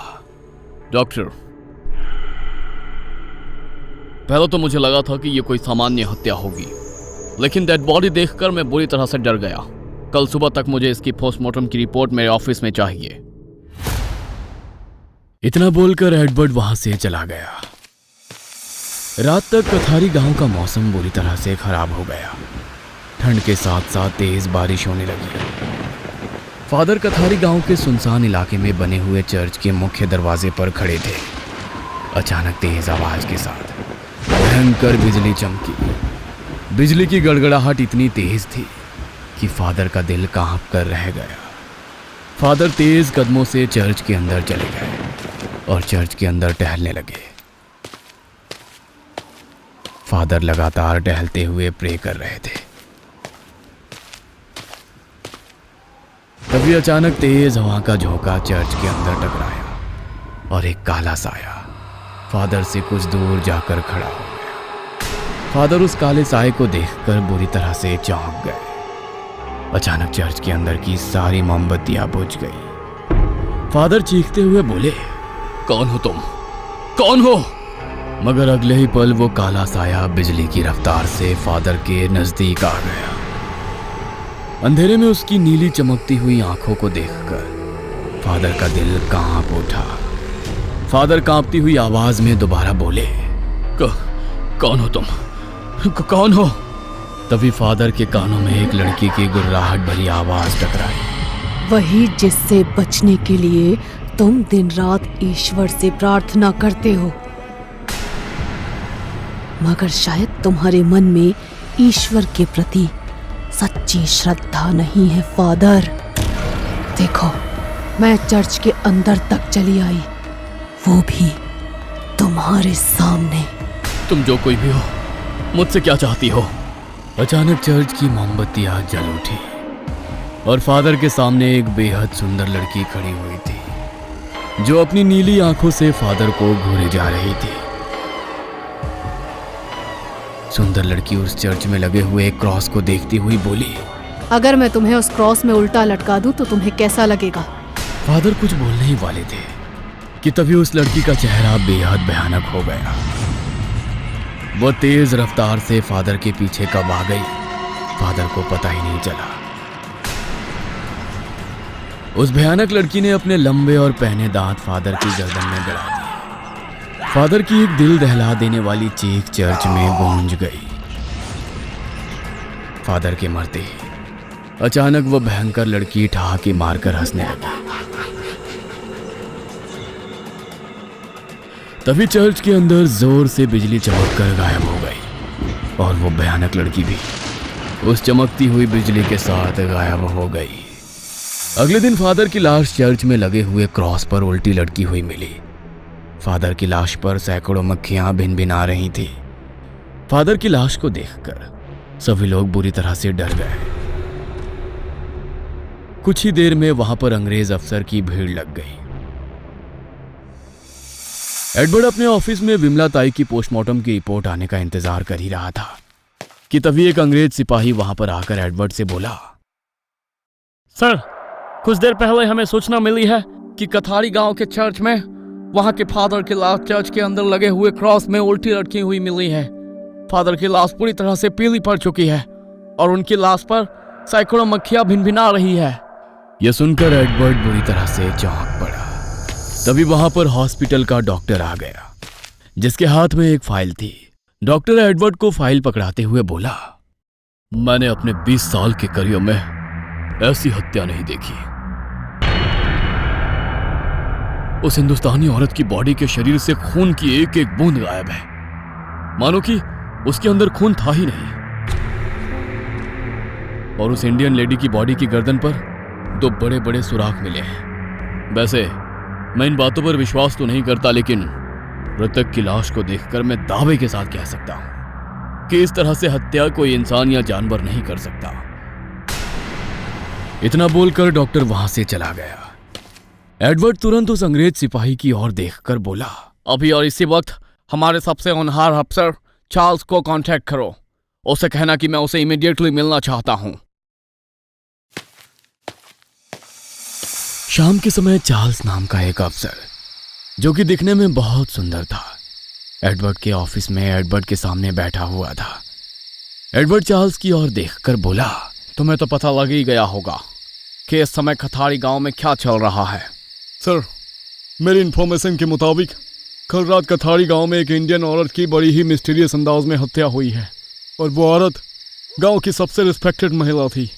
डॉक्टर, पहले तो मुझे लगा था कि यह कोई सामान्य हत्या होगी, लेकिन डेड बॉडी देखकर मैं बुरी तरह से डर गया। कल सुबह तक मुझे इसकी पोस्टमार्टम की रिपोर्ट मेरे ऑफिस में चाहिए। इतना बोलकर एडवर्ड वहां से चला गया। रात तक कथारी गांव का मौसम बुरी तरह से खराब हो गया। ठंड के साथ साथ तेज बारिश होने लगी। फादर कथारी गांव के सुनसान इलाके में बने हुए चर्च के मुख्य दरवाजे पर खड़े थे। अचानक तेज आवाज के साथ भयंकर बिजली चमकी। बिजली की गड़गड़ाहट इतनी तेज थी कि फादर का दिल कांप कर रह गया। फादर तेज कदमों से चर्च के अंदर चले गए और चर्च के अंदर टहलने लगे। फादर लगातार टहलते हुए प्रे कर रहे थे। तभी अचानक तेज हवा का झोंका चर्च के अंदर टकराया और एक काला साया फादर से कुछ दूर जाकर खड़ा हो गया। फादर उस काले साये को देखकर बुरी तरह से चौंक गए। अचानक चर्च के अंदर की सारी मोमबत्तियां बुझ गई। फादर चीखते हुए बोले, कौन हो तुम? कौन हो? मगर अगले ही पल वो काला साया बिजली की रफ्तार से फादर के नजदीक आ गया। अंधेरे में उसकी नीली चमकती हुई आंखों को देखकर फादर का दिल कांप उठा। फादर कांपती हुई आवाज में दोबारा बोले, कौन हो तुम? कौन हो? तभी फादर के कानों में एक लड़की की गुर्राहट भरी आवाज टकराई। वही जिससे बचने के लिए तुम दिन रात ईश्वर से प्रार्थना करते हो, मगर शायद तुम्हारे मन में ईश्वर के प्रति सच्ची श्रद्धा नहीं है फादर। देखो, मैं चर्च के अंदर तक चली आई, वो भी तुम्हारे सामने। तुम जो कोई भी हो, मुझसे क्या चाहती हो? अचानक चर्च की मोमबत्तियां जल उठी और फादर के सामने एक बेहद सुंदर लड़की खड़ी हुई थी, जो अपनी नीली आंखों से फादर को घूरे जा रही थी। सुंदर लड़की उस चर्च में लगे हुए एक क्रॉस को देखती हुई बोली, अगर मैं तुम्हें उस क्रॉस में उल्टा लटका दूं तो तुम्हें कैसा लगेगा? फादर कुछ बोलने ही वाले थे कि तभी उस लड़की का चेहरा बेहद भयानक हो गया। वो तेज रफ्तार से फादर के पीछे कब आ गई, फादर को पता ही नहीं चला। उस भयानक लड़की ने अपने लंबे और पहने दांत फादर की गर्दन में गड़ा दिए। फादर की एक दिल दहला देने वाली चीख चर्च में गूंज गई। फादर के मरते ही अचानक वह भयंकर लड़की ठहाके मारकर हंसने लगी। तभी चर्च के अंदर जोर से बिजली चमककर गायब हो गई और वो भयानक लड़की भी उस चमकती हुई बिजली के साथ गायब हो गई। अगले दिन फादर की लाश चर्च में लगे हुए क्रॉस पर उल्टी लटकी हुई मिली। फादर की लाश पर सैकड़ों मक्खियां भिनभिना रही थी। फादर की लाश को देखकर सभी लोग बुरी तरह से डर गए। कुछ ही देर में वहां पर अंग्रेज अफसर की भीड़ लग गई। एडवर्ड अपने ऑफिस में विमला ताई की पोस्टमार्टम की रिपोर्ट आने का इंतजार कर ही रहा था कि तभी एक अंग्रेज सिपाही वहां पर आकर एडवर्ड से बोला, सर, कुछ देर पहले हमें सूचना मिली है कि कथारी गांव के चर्च में वहां के फादर की लाश चर्च के अंदर लगे हुए क्रॉस में उल्टी लटकी हुई मिली है। फादर की लाश पूरी तरह से पीली पड़ चुकी है और उनकी लाश पर सैकड़ों मक्खियां भिनभिना रही है। यह सुनकर एडवर्ड बुरी तरह से चौंक पड़ा। तभी वहां पर हॉस्पिटल का डॉक्टर आ गया, जिसके हाथ में एक फाइल थी। डॉक्टर एडवर्ड को फाइल पकड़ाते हुए बोला, मैंने अपने 20 साल के करियर में ऐसी हत्या नहीं देखी। उस हिंदुस्तानी औरत की बॉडी के शरीर से खून की एक एक बूंद गायब है, मानो कि उसके अंदर खून था ही नहीं। और उस इंडियन लेडी की बॉडी की गर्दन पर 2 बड़े बड़े सुराख मिले हैं। वैसे मैं इन बातों पर विश्वास तो नहीं करता, लेकिन मृतक की लाश को देखकर मैं दावे के साथ कह सकता हूं कि इस तरह से हत्या कोई इंसान या जानवर नहीं कर सकता। इतना बोलकर डॉक्टर वहां से चला गया। एडवर्ड तुरंत उस अंग्रेज सिपाही की ओर देखकर बोला, अभी और इसी वक्त हमारे सबसे होनहार अफसर चार्ल्स को कांटेक्ट करो। उसे कहना कि मैं उसे इमीडिएटली मिलना चाहता हूं। शाम के समय चार्ल्स नाम का एक अफसर, जो कि दिखने में बहुत सुंदर था, एडवर्ड के ऑफिस में एडवर्ड के सामने बैठा हुआ था। एडवर्ड चार्ल्स की ओर देखकर बोला, तुम्हें तो पता लग ही गया होगा कि इस समय कथारी गांव में क्या चल रहा है। सर, मेरी इन्फॉर्मेशन के मुताबिक कल रात कथारी गांव में एक इंडियन औरत की बड़ी ही मिस्टीरियस अंदाज में हत्या हुई है और वो औरत गांव की सबसे रिस्पेक्टेड महिला थी।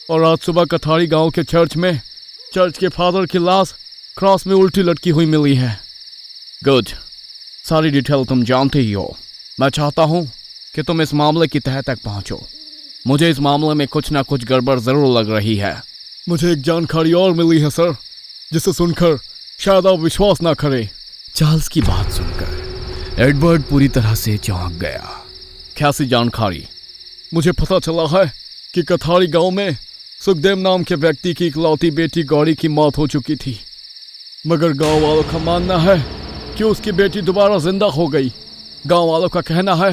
और आज सुबह कथारी गांव के चर्च के फादर की लाश क्रॉस में उल्टी लटकी हुई मिली है। गुड, सारी डिटेल तुम जानते ही हो। मैं चाहता हूं कि तुम इस मामले की तह तक पहुंचो। मुझे इस मामले में कुछ ना कुछ गड़बड़ जरूर लग रही है। मुझे एक जानकारी और मिली है सर, जिसे सुनकर शायद आप विश्वास ना करें। चार्ल्स की बात सुनकर एडवर्ड पूरी तरह से चौंक गया। कैसी जानकारी? मुझे पता चला है कि कथारी गांव में सुखदेव नाम के व्यक्ति की इकलौती बेटी गौरी की मौत हो चुकी थी, मगर गांव वालों का मानना है कि उसकी बेटी दोबारा जिंदा हो गई। गांव वालों का कहना है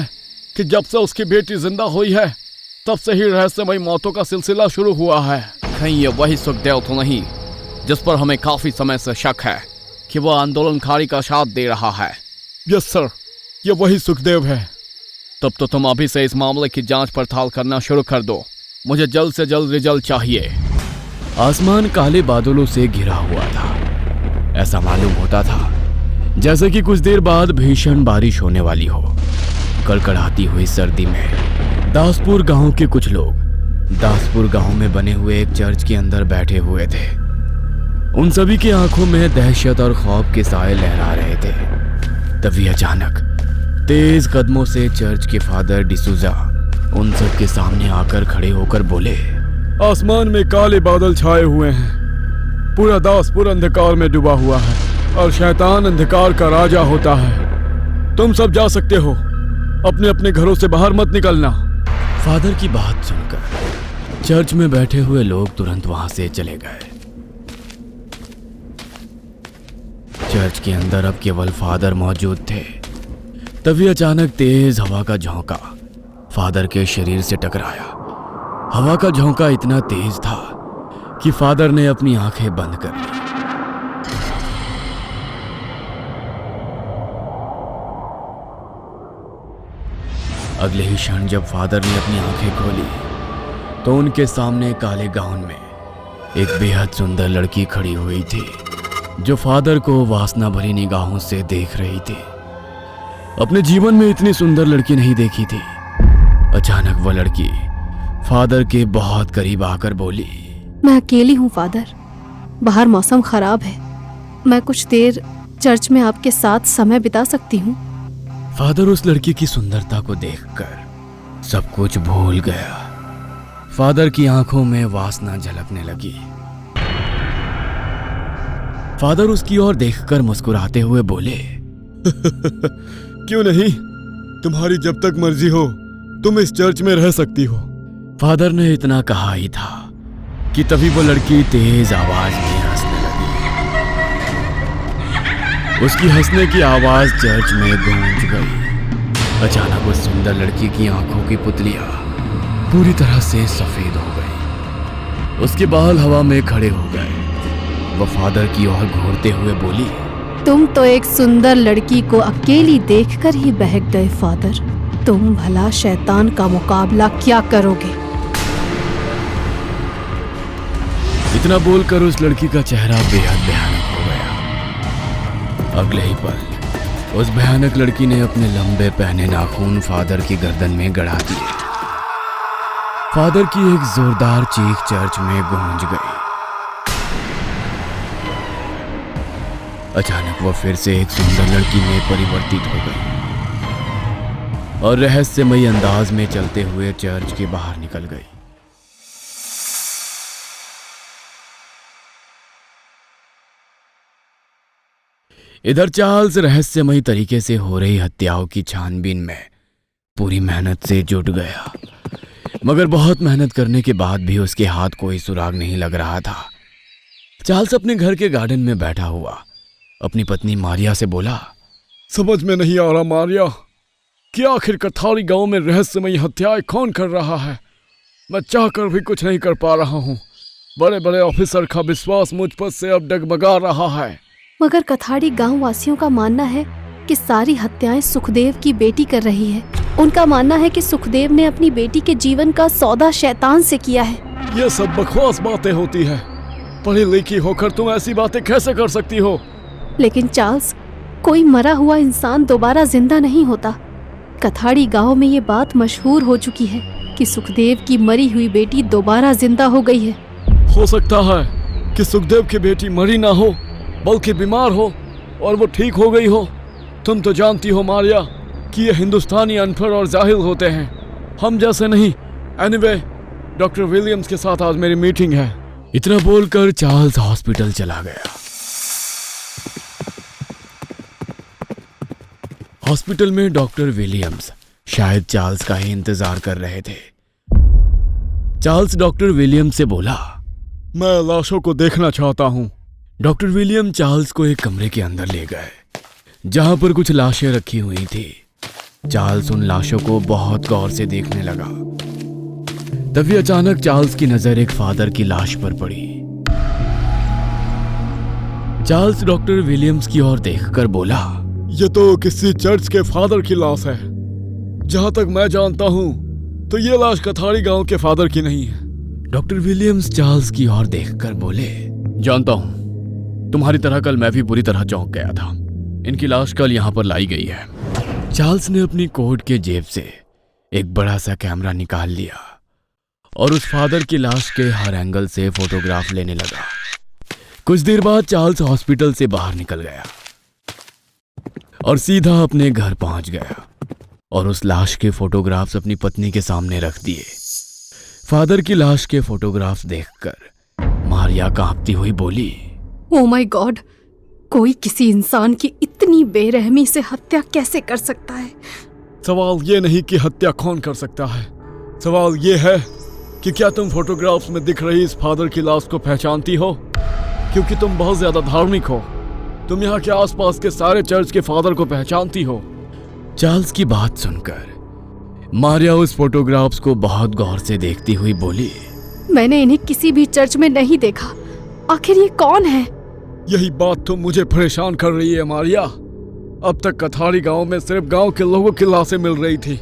कि जब से उसकी बेटी जिंदा हुई है तब से ही रहस्यमयी मौतों का सिलसिला शुरू हुआ है। कहीं ये वही सुखदेव तो नहीं जिस पर हमें काफी समय से शक है कि वह आंदोलनकारी का साथ दे रहा है? यस सर, ये वही सुखदेव है। तब तो तुम अभी से इस मामले की जांच पड़ताल करना शुरू कर दो। मुझे जल्द से जल्द रिजल्ट चाहिए। आसमान काले बादलों से घिरा हुआ था। ऐसा मालूम होता था जैसे कि कुछ देर बाद भीषण बारिश होने वाली हो। कड़कड़ाती हुई सर्दी में दासपुर गांव के कुछ लोग दासपुर गांव में बने हुए एक चर्च के अंदर बैठे हुए थे। उन सभी की आंखों में दहशत और खौफ के साए लहरा रहे थे। तभी अचानक तेज कदमों से चर्च के फादर डिसूजा उन सब के सामने आकर खड़े होकर बोले, आसमान में काले बादल छाए हुए हैं। पूरा दासपुर अंधकार में डूबा हुआ है और शैतान अंधकार का राजा होता है। तुम सब जा सकते हो, अपने अपने घरों से बाहर मत निकलना। फादर की बात सुनकर चर्च में बैठे हुए लोग तुरंत वहां से चले गए। चर्च के अंदर अब केवल फादर मौजूद थे। तभी अचानक तेज हवा का झोंका फादर के शरीर से टकराया। हवा का झोंका इतना तेज था कि फादर ने अपनी आंखें बंद कर ली। अगले ही क्षण जब फादर ने अपनी आंखें खोली तो उनके सामने काले गाउन में एक बेहद सुंदर लड़की खड़ी हुई थी, जो फादर को वासना भरी निगाहों से देख रही थी। अपने जीवन में इतनी सुंदर लड़की नहीं देखी थी। अचानक वह लड़की फादर के बहुत करीब आकर बोली, मैं अकेली हूँ फादर, बाहर मौसम खराब है, मैं कुछ देर चर्च में आपके साथ समय बिता सकती हूँ? फादर उस लड़की की सुंदरता को देखकर सब कुछ भूल गया। फादर की आंखों में वासना झलकने लगी। फादर उसकी ओर देखकर मुस्कुराते हुए बोले, क्यों नहीं, तुम्हारी जब तक मर्जी हो तुम इस चर्च में रह सकती हो। फादर ने इतना कहा ही था कि तभी वो लड़की तेज आवाज में हंसने लगी। उसकी हंसने की आवाज चर्च में गूंज गई। अचानक उस सुंदर लड़की की आंखों की पुतलियां पूरी तरह से सफेद हो गई। उसके बाल हवा में खड़े हो गए। वो फादर की ओर घूरते हुए बोली, तुम तो एक सुंदर लड़की को अकेली देखकर ही बहक गए फादर। तुम भला शैतान का मुकाबला क्या करोगे? इतना बोलकर उस लड़की का चेहरा बेहद भयानक हो गया। अगले ही पल उस भयानक लड़की ने अपने लंबे पहने नाखून फादर की गर्दन में गड़ा दिए। फादर की एक जोरदार चीख चर्च में गूंज गई। अचानक वह फिर से एक सुंदर लड़की में परिवर्तित हो गई और रहस्यमयी अंदाज में चलते हुए चर्च के बाहर निकल गई। इधर चार्ल्स रहस्यमयी तरीके से हो रही हत्याओं की छानबीन में पूरी मेहनत से जुट गया, मगर बहुत मेहनत करने के बाद भी उसके हाथ कोई सुराग नहीं लग रहा था। चार्ल्स अपने घर के गार्डन में बैठा हुआ अपनी पत्नी मारिया से बोला, समझ में नहीं आ रहा मारिया कि आखिर कथारी गांव में रहस्यमयी हत्याएं कौन कर रहा है। मैं चाहकर भी कुछ नहीं कर पा रहा हूँ। बड़े बड़े ऑफिसर का विश्वास मुझ पर से अब डगमगा रहा है। मगर कथाड़ी गांव वासियों का मानना है कि सारी हत्याएं सुखदेव की बेटी कर रही है। उनका मानना है कि सुखदेव ने अपनी बेटी के जीवन का सौदा शैतान से किया है। ये सब बकवास बातें होती है। पढ़ी लिखी होकर तुम ऐसी बातें कैसे कर सकती हो? लेकिन चार्ल्स, कोई मरा हुआ इंसान दोबारा जिंदा नहीं होता। कथाड़ी गांव में ये बात मशहूर हो चुकी है कि सुखदेव की मरी हुई बेटी दोबारा जिंदा हो गई है। हो सकता है कि सुखदेव की बेटी मरी ना हो बल्कि बीमार हो और वो ठीक हो गई हो। तुम तो जानती हो मारिया कि ये हिंदुस्तानी अनपढ़ और जाहिल होते हैं, हम जैसे नहीं। एनीवे, डॉक्टर विलियम्स के साथ आज मेरी मीटिंग है। इतना बोलकर चार्ल्स हॉस्पिटल चला गया। हॉस्पिटल में डॉक्टर विलियम्स शायद चार्ल्स का ही इंतजार कर रहे थे। चार्ल्स डॉक्टर विलियम्स से बोला, मैं लाशों को देखना चाहता हूँ। डॉक्टर विलियम चार्ल्स को एक कमरे के अंदर ले गए जहां पर कुछ लाशें रखी हुई थी। चार्ल्स उन लाशों को बहुत गौर से देखने लगा। तभी अचानक चार्ल्स की नजर एक फादर की लाश पर पड़ी। चार्ल्स डॉक्टर विलियम्स की ओर देखकर बोला, ये तो किसी चर्च के फादर की लाश है। जहां तक मैं जानता हूँ तो ये लाश कथारी गांव के फादर की नहीं है। डॉक्टर विलियम्स चार्ल्स की ओर देखकर बोले, जानता हूं, तुम्हारी तरह कल मैं भी बुरी तरह चौंक गया था। इनकी लाश कल यहां पर लाई गई है। चार्ल्स ने अपनी कोट के जेब से एक बड़ा सा कैमरा निकाल लिया और उस फादर की लाश के हर एंगल से फोटोग्राफ लेने लगा। कुछ देर बाद चार्ल्स हॉस्पिटल से बाहर निकल गया और सीधा अपने घर पहुंच गया और उस लाश के फोटोग्राफ्स अपनी पत्नी के सामने रख दिए। फादर की लाश के फोटोग्राफ्स देखकर मारिया कांपती हुई बोली, ओ माय गॉड, कोई किसी इंसान की इतनी बेरहमी से हत्या कैसे कर सकता है? सवाल ये नहीं कि हत्या कौन कर सकता है, सवाल ये है कि क्या तुम फोटोग्राफ्स में दिख रही इस फादर की लाश को पहचानती हो? क्योंकि तुम बहुत ज्यादा धार्मिक हो, तुम यहाँ के आसपास के सारे चर्च के फादर को पहचानती हो। चार्ल्स की बात सुनकर मारिया उस फोटोग्राफ्स को बहुत गौर से देखती हुई बोली, मैंने इन्हें किसी भी चर्च में नहीं देखा। आखिर ये कौन है? यही बात तो मुझे परेशान कर रही है मारिया। अब तक कथारी गांव में सिर्फ गांव के लोगों की लाशें मिल रही थी,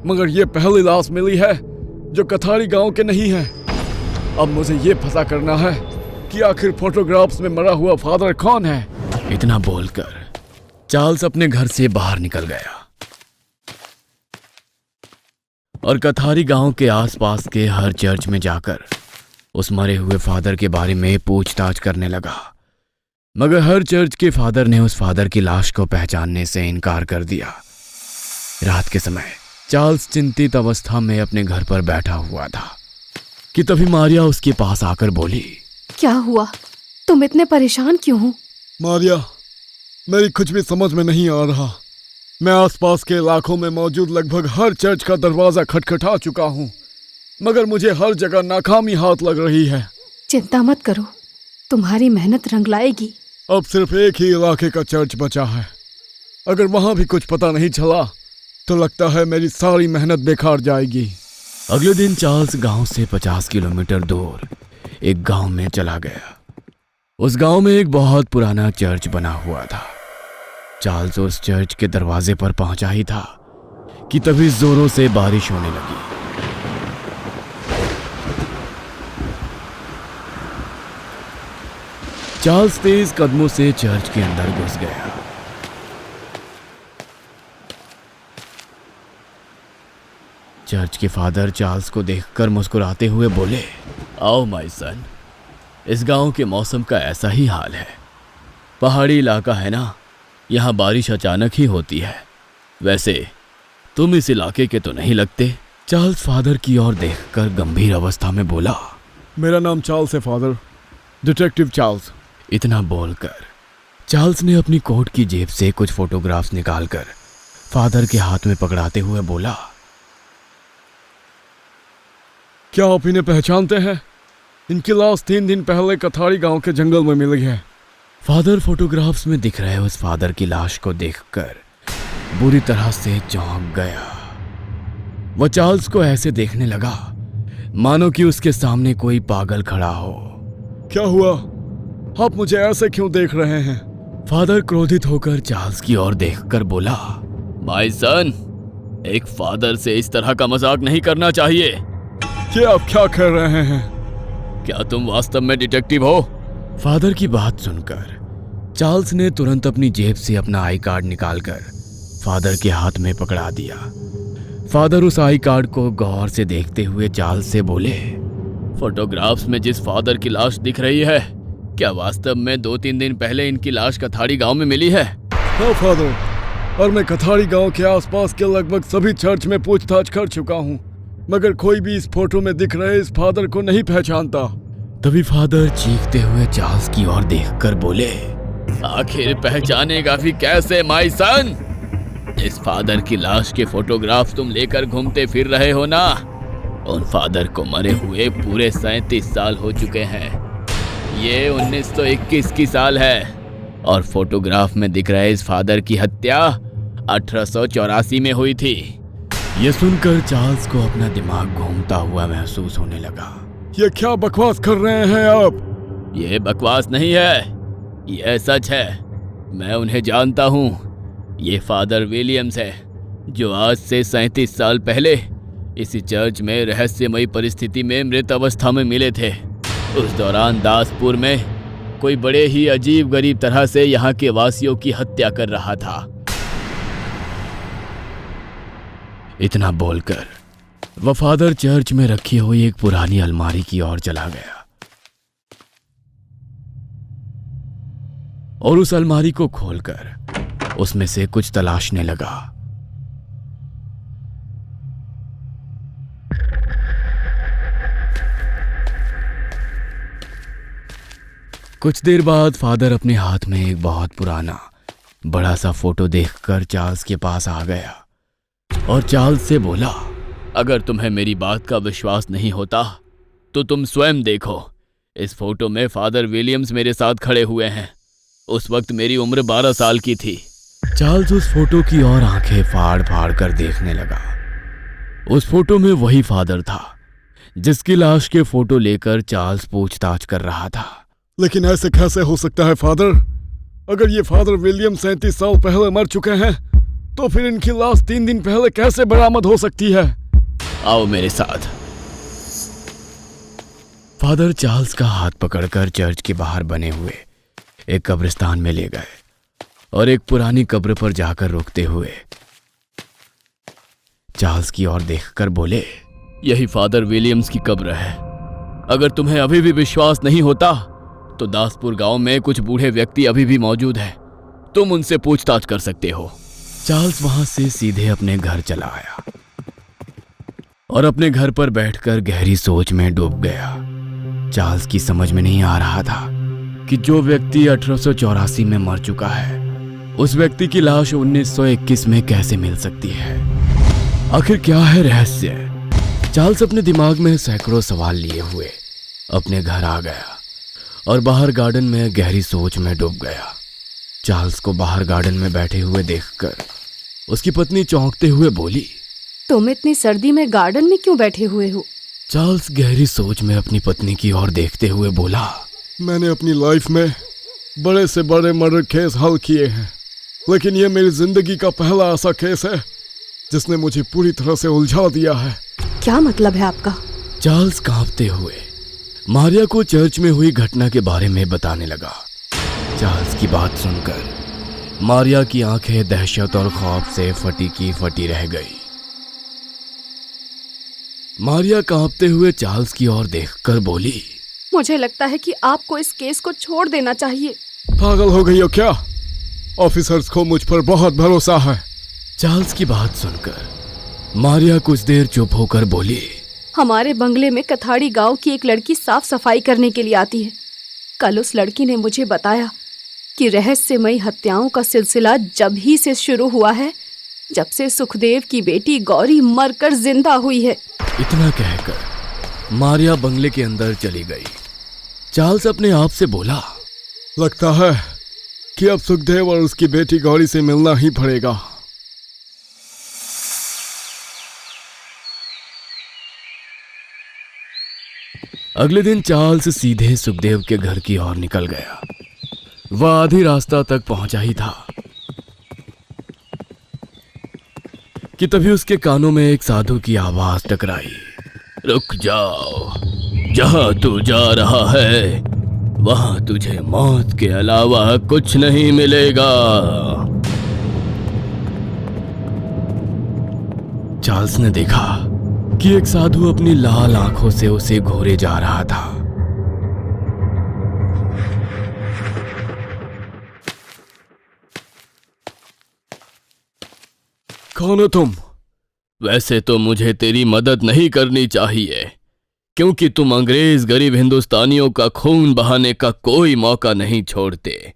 मगर ये पहली लाश मिली है जो कथारी गांव के नहीं है। अब मुझे ये पता करना है कि आखिर फोटोग्राफ्स में मरा हुआ फादर कौन है। इतना बोलकर चार्ल्स अपने घर से बाहर निकल गया और कथारी गांव के आसपास के हर चर्च में जाकर उस मरे हुए फादर के बारे में पूछताछ करने लगा, मगर हर चर्च के फादर ने उस फादर की लाश को पहचानने से इनकार कर दिया। रात के समय चार्ल्स चिंतित अवस्था में अपने घर पर बैठा हुआ था कि तभी मारिया उसके पास आकर बोली, क्या हुआ? तुम इतने परेशान क्यों हो? मारिया, मेरी कुछ भी समझ में नहीं आ रहा। मैं आसपास के इलाकों में मौजूद लगभग हर चर्च का दरवाजा खटखटा चुका हूँ, मगर मुझे हर जगह नाकामी हाथ लग रही है। चिंता मत करो, तुम्हारी मेहनत रंग लाएगी। अब सिर्फ एक ही इलाके का चर्च बचा है। अगर वहां भी कुछ पता नहीं चला तो लगता है मेरी सारी मेहनत बेकार जाएगी। अगले दिन चार्ल्स गांव से 50 किलोमीटर दूर एक गांव में चला गया। उस गांव में एक बहुत पुराना चर्च बना हुआ था। चार्ल्स उस चर्च के दरवाजे पर पहुंचा ही था कि तभी जोरों से बारिश होने लगी। चार्ल्स तेज कदमों से चर्च के अंदर घुस गया। चर्च के फादर चार्ल्स को देखकर मुस्कुराते हुए बोले, आओ माय सन, इस गांव के मौसम का ऐसा ही हाल है। पहाड़ी इलाका है ना, यहाँ बारिश अचानक ही होती है। वैसे तुम इस इलाके के तो नहीं लगते। चार्ल्स फादर की ओर देखकर गंभीर अवस्था में बोला, मेरा नाम चार्ल्स है फादर, डिटेक्टिव चार्ल्स। इतना बोलकर चार्ल्स ने अपनी कोट की जेब से कुछ फोटोग्राफ्स निकालकर फादर के हाथ में पकड़ाते हुए बोला, क्या आप इन्हें पहचानते हैं? इनकी लाश 3 दिन पहले कथारी गांव के जंगल में मिली है। फादर फोटोग्राफ्स में दिख रहे उस फादर की लाश को देखकर बुरी तरह से चौंक गया। वह चार्ल्स को ऐसे देखने लगा मानो कि उसके सामने कोई पागल खड़ा हो। क्या हुआ? आप मुझे ऐसे क्यों देख रहे हैं? फादर क्रोधित होकर चार्ल्स की ओर देखकर बोला, माय सन, एक फादर से इस तरह का मजाक नहीं करना चाहिए। ये आप क्या कर रहे हैं? क्या तुम वास्तव में डिटेक्टिव हो? फादर की बात सुनकर चार्ल्स ने तुरंत अपनी जेब से अपना आई कार्ड निकालकर फादर के हाथ में पकड़ा दिया। फादर उस आई कार्ड को गौर से देखते हुए चार्ल्स से बोले, फोटोग्राफ्स में जिस फादर की लाश दिख रही है, क्या वास्तव में 2-3 दिन पहले इनकी लाश कथारी गांव में मिली है? हाँ फादर, और मैं कथारी गांव के आसपास के लगभग सभी चर्च में पूछताछ कर चुका हूँ, मगर कोई भी इस फोटो में दिख रहे इस फादर को नहीं पहचानता। तभी फादर चीखते हुए चार्ल्स की ओर देखकर बोले, आखिर पहचानेगा भी कैसे माय सन? इस फादर की लाश के फोटोग्राफ तुम लेकर घूमते फिर रहे हो ना? उन फादर को मरे हुए पूरे 37 साल हो चुके हैं। ये 1921 की साल है और फोटोग्राफ में दिख रहे इस फादर की हत्या 1884 में हुई थी। यह सुनकर चार्ल्स को अपना दिमाग घूमता हुआ महसूस होने लगा। ये क्या बकवास कर रहे हैं आप? ये बकवास नहीं है, यह सच है। मैं उन्हें जानता हूँ। ये फादर विलियम्स है जो आज से 37 साल पहले इसी चर्च में रहस्यमयी परिस्थिति में मृत अवस्था में मिले थे। उस दौरान दासपुर में कोई बड़े ही अजीब गरीब तरह से यहाँ के वासियों की हत्या कर रहा था। इतना बोलकर वह फादर चर्च में रखी हुई एक पुरानी अलमारी की ओर चला गया और उस अलमारी को खोलकर उसमें से कुछ तलाशने लगा। कुछ देर बाद फादर अपने हाथ में एक बहुत पुराना बड़ा सा फोटो देखकर चार्ल्स के पास आ गया और चार्ल्स से बोला, अगर तुम्हें मेरी बात का विश्वास नहीं होता तो तुम स्वयं देखो। इस फोटो में फादर विलियम्स मेरे साथ खड़े हुए हैं। उस वक्त मेरी उम्र 12 साल की थी। चार्ल्स उस फोटो की ओर आंखें फाड़ फाड़ कर देखने लगा। उस फोटो में वही फादर था जिसकी लाश के फोटो लेकर चार्ल्स पूछताछ कर रहा था। लेकिन ऐसे कैसे हो सकता है फादर? अगर ये फादर विलियम 37 साल पहले मर चुके हैं तो फिर इनकी लाश 3 दिन पहले कैसे बरामद हो सकती है? आओ मेरे साथ। फादर चार्ल्स का हाथ पकड़कर चर्च के बाहर बने हुए एक कब्रिस्तान में ले गए और एक पुरानी कब्र पर जाकर रुकते हुए चार्ल्स की ओर देखकर बोले, यही फादर विलियम्स की कब्र है। अगर तुम्हें अभी भी विश्वास नहीं होता तो दासपुर गांव में कुछ बूढ़े व्यक्ति अभी भी मौजूद हैं। तुम उनसे पूछताछ कर सकते हो। चार्ल्स वहां से सीधे अपने घर चला आया और अपने घर पर बैठकर गहरी सोच में डूब गया। चार्ल्स की समझ में नहीं आ रहा था कि जो व्यक्ति 1884 में मर चुका है उस व्यक्ति की लाश 1921 में कैसे मिल सकती है। आखिर क्या है रहस्य? चार्ल्स अपने दिमाग में सैकड़ों सवाल लिए हुए अपने घर आ गया और बाहर गार्डन में गहरी सोच में डूब गया। चार्ल्स को बाहर गार्डन में बैठे हुए देखकर उसकी पत्नी चौंकते हुए बोली, तुम इतनी सर्दी में गार्डन में क्यों बैठे हुए हो? चार्ल्स गहरी सोच में अपनी पत्नी की ओर देखते हुए बोला, मैंने अपनी लाइफ में बड़े से बड़े मर्डर केस हल किए हैं, लेकिन ये मेरी जिंदगी का पहला ऐसा केस है जिसने मुझे पूरी तरह से उलझा दिया है। क्या मतलब है आपका? चार्ल्स कांपते हुए मारिया को चर्च में हुई घटना के बारे में बताने लगा। चार्ल्स की बात सुनकर मारिया की आंखें दहशत और खौफ से फटी की फटी रह गई। मारिया कांपते हुए चार्ल्स की ओर देखकर बोली, मुझे लगता है कि आपको इस केस को छोड़ देना चाहिए। पागल हो गई हो क्या? ऑफिसर्स को मुझ पर बहुत भरोसा है। चार्ल्स की बात सुनकर मारिया कुछ देर चुप होकर बोली, हमारे बंगले में कथाड़ी गांव की एक लड़की साफ सफाई करने के लिए आती है। कल उस लड़की ने मुझे बताया कि रहस्यमयी हत्याओं का सिलसिला जब ही से शुरू हुआ है जब से सुखदेव की बेटी गौरी मरकर जिंदा हुई है। इतना कहकर मारिया बंगले के अंदर चली गई। चार्ल्स अपने आप से बोला, लगता है कि अब सुखदेव और उसकी बेटी गौरी से मिलना ही पड़ेगा। अगले दिन चार्ल्स सीधे सुखदेव के घर की ओर निकल गया। वह आधी रास्ता तक पहुंचा ही था कि तभी उसके कानों में एक साधु की आवाज टकराई, रुक जाओ, जहां तू जा रहा है वहां तुझे मौत के अलावा कुछ नहीं मिलेगा। चार्ल्स ने देखा कि एक साधु अपनी लाल आंखों से उसे घूरे जा रहा था। कौन हो तुम? वैसे तो मुझे तेरी मदद नहीं करनी चाहिए, क्योंकि तुम अंग्रेज गरीब हिंदुस्तानियों का खून बहाने का कोई मौका नहीं छोड़ते,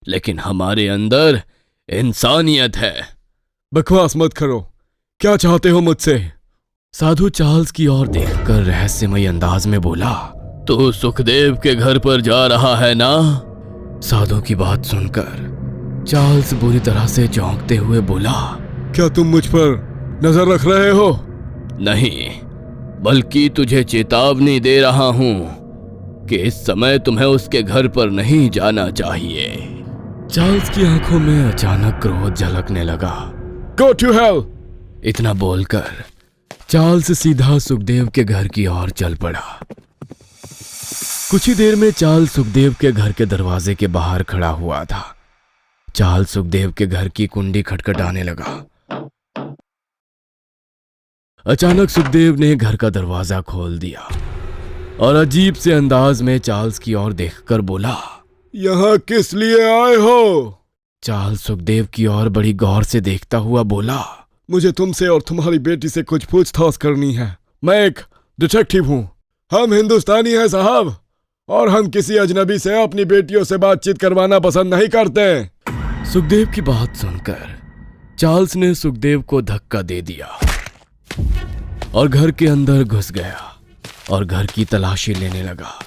लेकिन हमारे अंदर इंसानियत है। बकवास मत करो, क्या चाहते हो मुझसे? साधु चार्ल्स की ओर देखकर रहस्यमय अंदाज में बोला, तू सुखदेव के घर पर जा रहा है ना? साधु की बात सुनकर चार्ल्स बुरी तरह से चौंकते हुए बोला, क्या तुम मुझ पर नजर रख रहे हो? नहीं, बल्कि तुझे चेतावनी दे रहा हूं कि इस समय तुम्हें उसके घर पर नहीं जाना चाहिए। चार्ल्स की आंखों में अचानक क्रोध झलकने लगा। Go to hell! इतना बोलकर चार्ल्स सीधा सुखदेव के घर की ओर चल पड़ा। कुछ ही देर में चार्ल्स सुखदेव के घर के दरवाजे के बाहर खड़ा हुआ था। चार्ल्स सुखदेव के घर की कुंडी खटखटाने लगा। अचानक सुखदेव ने घर का दरवाजा खोल दिया और अजीब से अंदाज में चार्ल्स की ओर देखकर बोला, यहाँ किस लिए आए हो? चार्ल्स सुखदेव की ओर बड़ी गौर से देखता हुआ बोला, मुझे तुमसे और तुम्हारी बेटी से कुछ पूछताछ करनी है। मैं एक डिटेक्टिव हूँ। हम हिंदुस्तानी हैं साहब, और हम किसी अजनबी से अपनी बेटियों से बातचीत करवाना पसंद नहीं करते। सुखदेव की बात सुनकर चार्ल्स ने सुखदेव को धक्का दे दिया और घर के अंदर घुस गया और घर की तलाशी लेने लगा।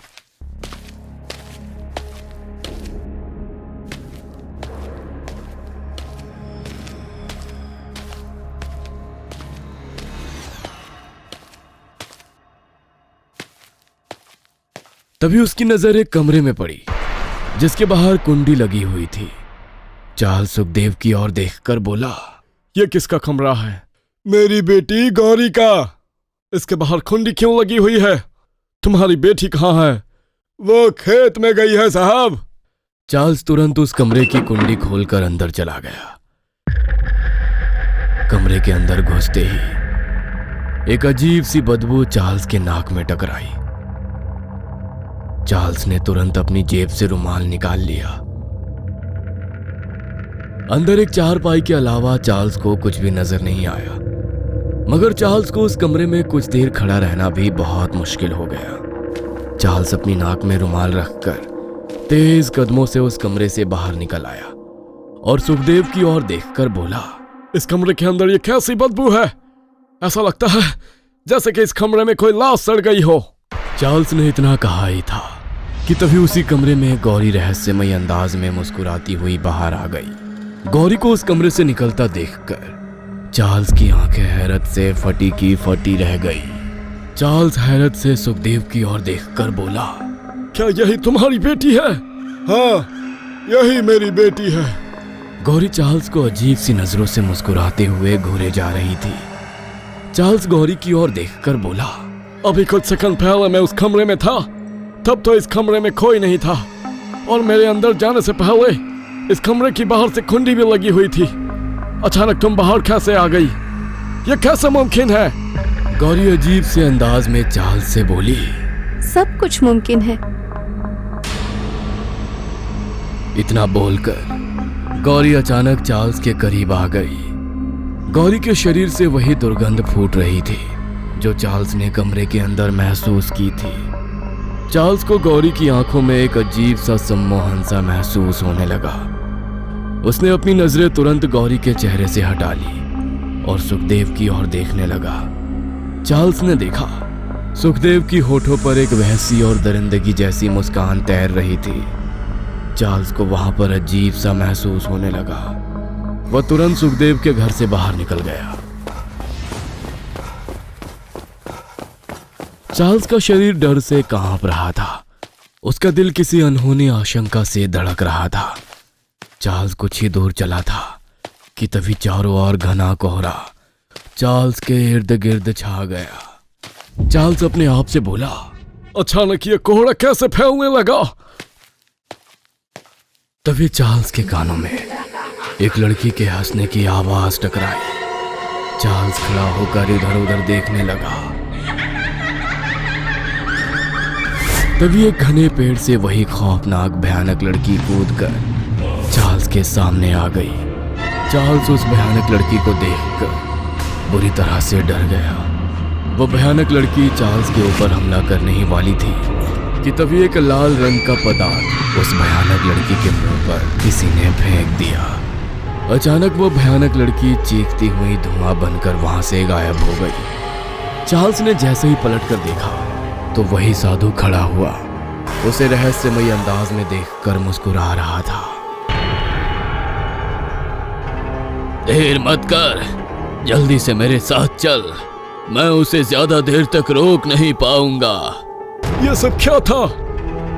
तभी उसकी नजर एक कमरे में पड़ी जिसके बाहर कुंडी लगी हुई थी। चार्ल्स सुखदेव की ओर देखकर बोला, ये किसका कमरा है? मेरी बेटी गौरी का। इसके बाहर कुंडी क्यों लगी हुई है? तुम्हारी बेटी कहाँ है? वो खेत में गई है साहब। चार्ल्स तुरंत उस कमरे की कुंडी खोलकर अंदर चला गया। कमरे के अंदर घुसते ही एक अजीब सी बदबू चार्ल्स के नाक में टकराई। चार्ल्स ने तुरंत अपनी जेब से रुमाल निकाल लिया। अंदर एक चारपाई के अलावा चार्ल्स को कुछ भी नजर नहीं आया, मगर चार्ल्स को उस कमरे में कुछ देर खड़ा रहना भी बहुत मुश्किल हो गया। चार्ल्स अपनी नाक में रुमाल रखकर तेज कदमों से उस कमरे से बाहर निकल आया और सुखदेव की ओर देखकर बोला, इस कमरे के अंदर ये कैसी बदबू है? ऐसा लगता है जैसे कि इस कमरे में कोई लाश सड़ गई हो। चार्ल्स ने इतना कहा ही था कि तभी उसी कमरे में गौरी रहस्यमय अंदाज में मुस्कुराती हुई बाहर आ गई। गौरी को उस कमरे से निकलता देखकर चार्ल्स की आंखें हैरत से फटी की फटी रह गई। चार्ल्स हैरत से सुखदेव की ओर देखकर बोला, क्या यही तुम्हारी बेटी है? हाँ, यही मेरी बेटी है। गौरी चार्ल्स को अजीब सी नजरों से मुस्कुराते हुए घूरे जा रही थी। चार्ल्स गौरी की ओर देखकर बोला, अभी कुछ सेकंड पहले मैं उस कमरे में था, तब तो इस कमरे में कोई नहीं था, और मेरे अंदर जाने से पहले इस कमरे की बाहर से कुंडी भी लगी हुई थी। अचानक तुम बाहर कैसे आ गई? ये कैसे मुमकिन है? गौरी अजीब से अंदाज में चार्ल्स से बोली, सब कुछ मुमकिन है। इतना बोलकर गौरी अचानक चार्ल्स के करीब आ गई। गौरी के शरीर से वही दुर्गंध फूट रही थी जो चार्ल्स ने कमरे के अंदर महसूस की थी। चार्ल्स को गौरी की आंखों में एक अजीब सा सम्मोहन सा महसूस होने लगा। उसने अपनी नजरें तुरंत गौरी के चेहरे से हटा ली और सुखदेव की ओर देखने लगा। चार्ल्स ने देखा सुखदेव की होठों पर एक वहसी और दरिंदगी जैसी मुस्कान तैर रही थी। चार्ल्स को वहां पर अजीब सा महसूस होने लगा। वह तुरंत सुखदेव के घर से बाहर निकल गया। चार्ल्स का शरीर डर से कांप रहा था। उसका दिल किसी अनहोनी आशंका से धड़क रहा था। चार्ल्स कुछ ही दूर चला था कि तभी चारों ओर घना कोहरा चार्ल्स के इर्द गिर्द छा गया। चार्ल्स अपने आप से बोला, अचानक ये कोहरा कैसे फैलने लगा? तभी चार्ल्स के कानों में एक लड़की के हंसने की आवाज टकराई। चार्ल्स खड़ा होकर इधर उधर देखने लगा। तभी एक घने पेड़ से वही खौफनाक भयानक लड़की कूदकर चार्ल्स के सामने आ गई। चार्ल्स उस भयानक लड़की को देखकर बुरी तरह से डर गया। वो भयानक लड़की चार्ल्स के ऊपर हमला करने ही वाली थी कि तभी एक लाल रंग का पदार्थ उस भयानक लड़की के मुंह पर किसी ने फेंक दिया। अचानक वो भयानक लड़की चीखती हुई धुआं बनकर वहां से गायब हो गई। चार्ल्स ने जैसे ही पलटकर देखा तो वही साधु खड़ा हुआ उसे रहस्यमयी अंदाज में देखकर मुस्कुरा रहा था। देर मत कर, जल्दी से मेरे साथ चल, मैं उसे ज्यादा देर तक रोक नहीं पाऊंगा। ये सब क्या था?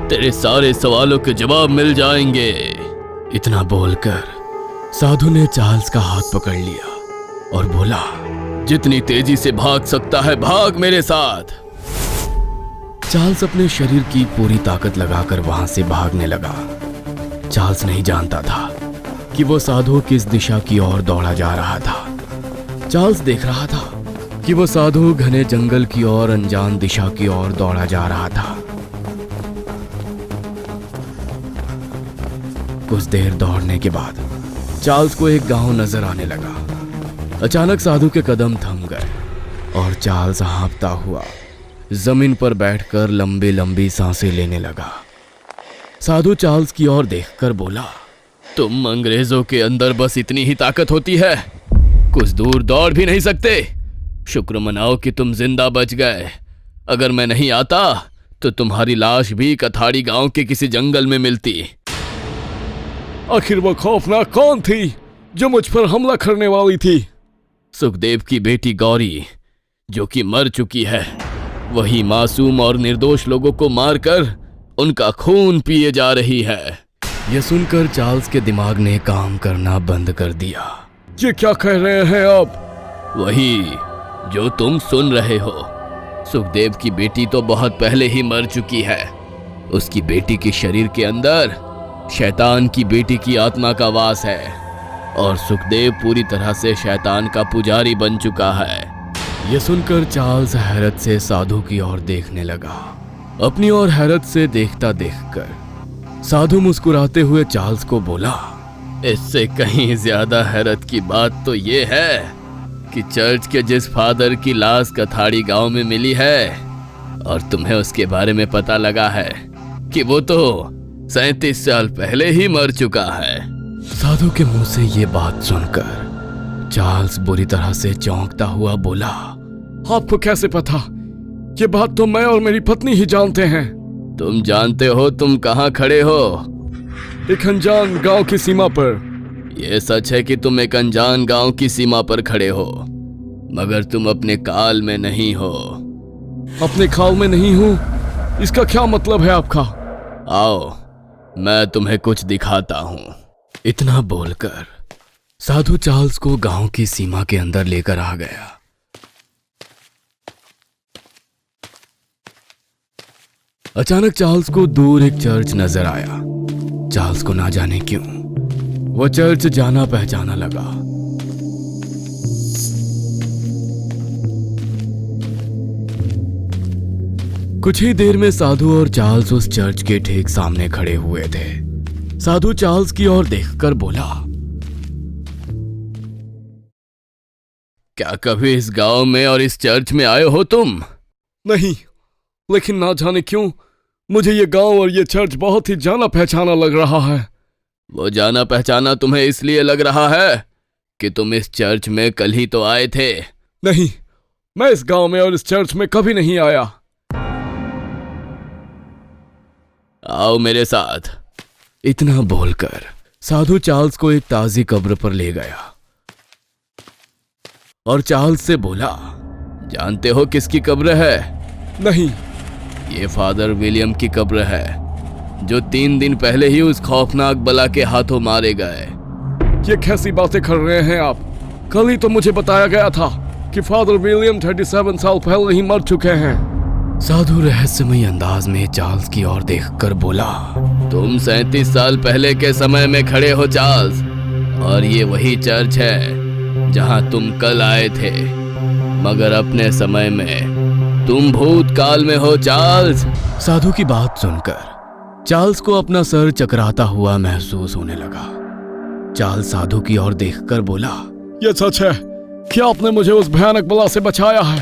तेरे सारे सवालों के जवाब मिल जाएंगे। इतना बोलकर साधु ने चार्ल्स का हाथ पकड़ लिया और बोला, जितनी तेजी से भाग सकता है भाग मेरे साथ। चार्ल्स अपने शरीर की पूरी ताकत लगाकर वहां से भागने लगा। चार्ल्स नहीं जानता था कि वो साधु किस दिशा की ओर दौड़ा जा रहा था। चार्ल्स देख रहा था कि वो साधु घने जंगल की ओर अनजान दिशा की ओर दौड़ा जा रहा था। कुछ देर दौड़ने के बाद चार्ल्स को एक गांव नजर आने लगा। अचानक साधु के कदम थम गए और चार्ल्स हाँफता हुआ जमीन पर बैठकर लंबी लंबी सांसें लेने लगा। साधु चार्ल्स की ओर देखकर बोला, तुम अंग्रेजों के अंदर बस इतनी ही ताकत होती है, कुछ दूर दौड़ भी नहीं सकते। शुक्र मनाओ कि तुम जिंदा बच गए। अगर मैं नहीं आता तो तुम्हारी लाश भी कथाड़ी गांव के किसी जंगल में मिलती। आखिर वो खौफनाक कौन थी जो मुझ पर हमला करने वाली थी? सुखदेव की बेटी गौरी, जो कि मर चुकी है। वही मासूम और निर्दोष लोगों को मारकर उनका खून पिए जा रही है। यह सुनकर चार्ल्स के दिमाग ने काम करना बंद कर दिया। ये क्या कह रहे हैं आप? वही जो तुम सुन रहे हो। सुखदेव की बेटी तो बहुत पहले ही मर चुकी है। उसकी बेटी के शरीर के अंदर शैतान की बेटी की आत्मा का वास है और सुखदेव पूरी तरह से शैतान का पुजारी बन चुका है। यह सुनकर चार्ल्स हैरत से साधु की ओर देखने लगा। अपनी ओर हैरत से देखता देखकर साधु मुस्कुराते हुए चार्ल्स को बोला, इससे कहीं ज्यादा हैरत की बात तो ये है कि चर्च के जिस फादर की लाश कथाड़ी गांव में मिली है और तुम्हें उसके बारे में पता लगा है कि वो तो 37 साल पहले ही मर चुका है। साधु के मुंह से ये बात सुनकर चार्ल्स बुरी तरह से चौंकता हुआ बोला, आपको कैसे पता? ये बात तो मैं और मेरी पत्नी ही जानते हैं। तुम जानते हो तुम कहाँ खड़े हो? एक अनजान गांव की सीमा पर ये सच है कि तुम एक अनजान गांव की सीमा पर खड़े हो, मगर तुम अपने काल में नहीं हो। अपने खाल में नहीं हूँ, इसका क्या मतलब है आपका? आओ, मैं तुम्हें कुछ दिखाता हूँ। इतना बोलकर साधु चार्ल्स को गांव की सीमा के अंदर लेकर आ गया। अचानक चार्ल्स को दूर एक चर्च नजर आया। चार्ल्स को ना जाने क्यों वो चर्च जाना पहचाना लगा। कुछ ही देर में साधु और चार्ल्स उस चर्च के ठीक सामने खड़े हुए थे। साधु चार्ल्स की ओर देखकर बोला, क्या कभी इस गांव में और इस चर्च में आए हो तुम? नहीं, लेकिन ना जाने क्यों मुझे ये गांव और ये चर्च बहुत ही जाना पहचाना लग रहा है। वो जाना पहचाना तुम्हें इसलिए लग रहा है कि तुम इस चर्च में कल ही तो आए थे। नहीं, मैं इस गांव में और इस चर्च में कभी नहीं आया। आओ मेरे साथ। इतना बोलकर साधु चार्ल्स को एक ताजी कब्र पर ले गया और चार्ल्स से बोला, जानते हो किसकी कब्र है? नहीं। ये फादर विलियम की कब्र है, जो 3 दिन पहले ही उस खौफनाक बला के हाथों मारे गए। ये कैसी बातें कर रहे हैं आप? कल ही तो मुझे बताया गया था कि फादर विलियम 37 साल पहले ही मर चुके हैं। साधु रहस्यमय अंदाज में चार्ल्स की ओर देखकर बोला, तुम 37 साल पहले के समय में खड़े हो चार्ल्स, और ये वही चर्च है जहां तुम कल आए थे, मगर अपने समय में तुम भूतकाल में हो चार्ल्स। साधु की बात सुनकर चार्ल्स को अपना सर चकराता हुआ महसूस होने लगा। चार्ल्स साधु की ओर देखकर बोला, ये सच है कि आपने मुझे उस भयानक बला से बचाया है,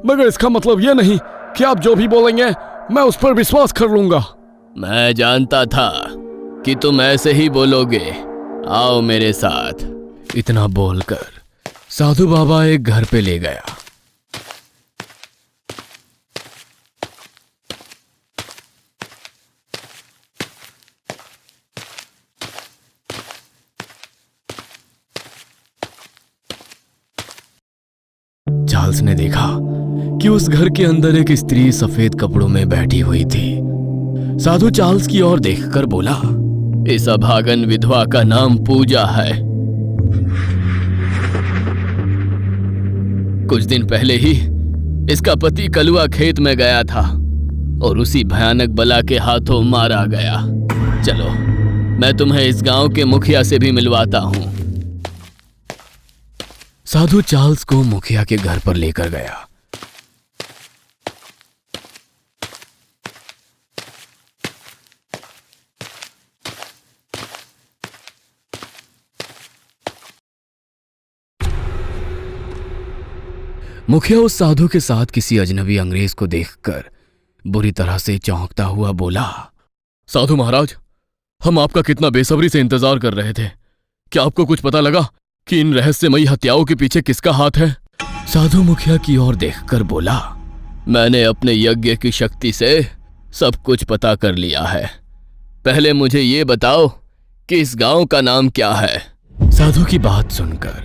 मगर इसका मतलब ये नहीं कि आप जो भी बोलेंगे मैं उस पर विश्वास कर लूंगा। मैं जानता था कि तुम ऐसे ही बोलोगे। आओ मेरे साथ। इतना बोलकर साधु बाबा एक घर पे ले गया। चार्ल्स ने देखा कि उस घर के अंदर एक स्त्री सफेद कपड़ों में बैठी हुई थी। साधु चार्ल्स की ओर देखकर बोला, इस अभागन विधवा का नाम पूजा है। कुछ दिन पहले ही इसका पति कलुआ खेत में गया था और उसी भयानक बला के हाथों मारा गया। चलो, मैं तुम्हें इस गांव के मुखिया से भी मिलवाता हूं। साधु चार्ल्स को मुखिया के घर पर लेकर गया। मुखिया उस साधु के साथ किसी अजनबी अंग्रेज को देखकर बुरी तरह से चौंकता हुआ बोला, साधु महाराज, हम आपका कितना बेसब्री से इंतजार कर रहे थे। क्या आपको कुछ पता लगा कि इन रहस्यमयी हत्याओं के पीछे किसका हाथ है? साधु मुखिया की ओर देखकर बोला, मैंने अपने यज्ञ की शक्ति से सब कुछ पता कर लिया है। पहले मुझे ये बताओ कि इस गांव का नाम क्या है? साधु की बात सुनकर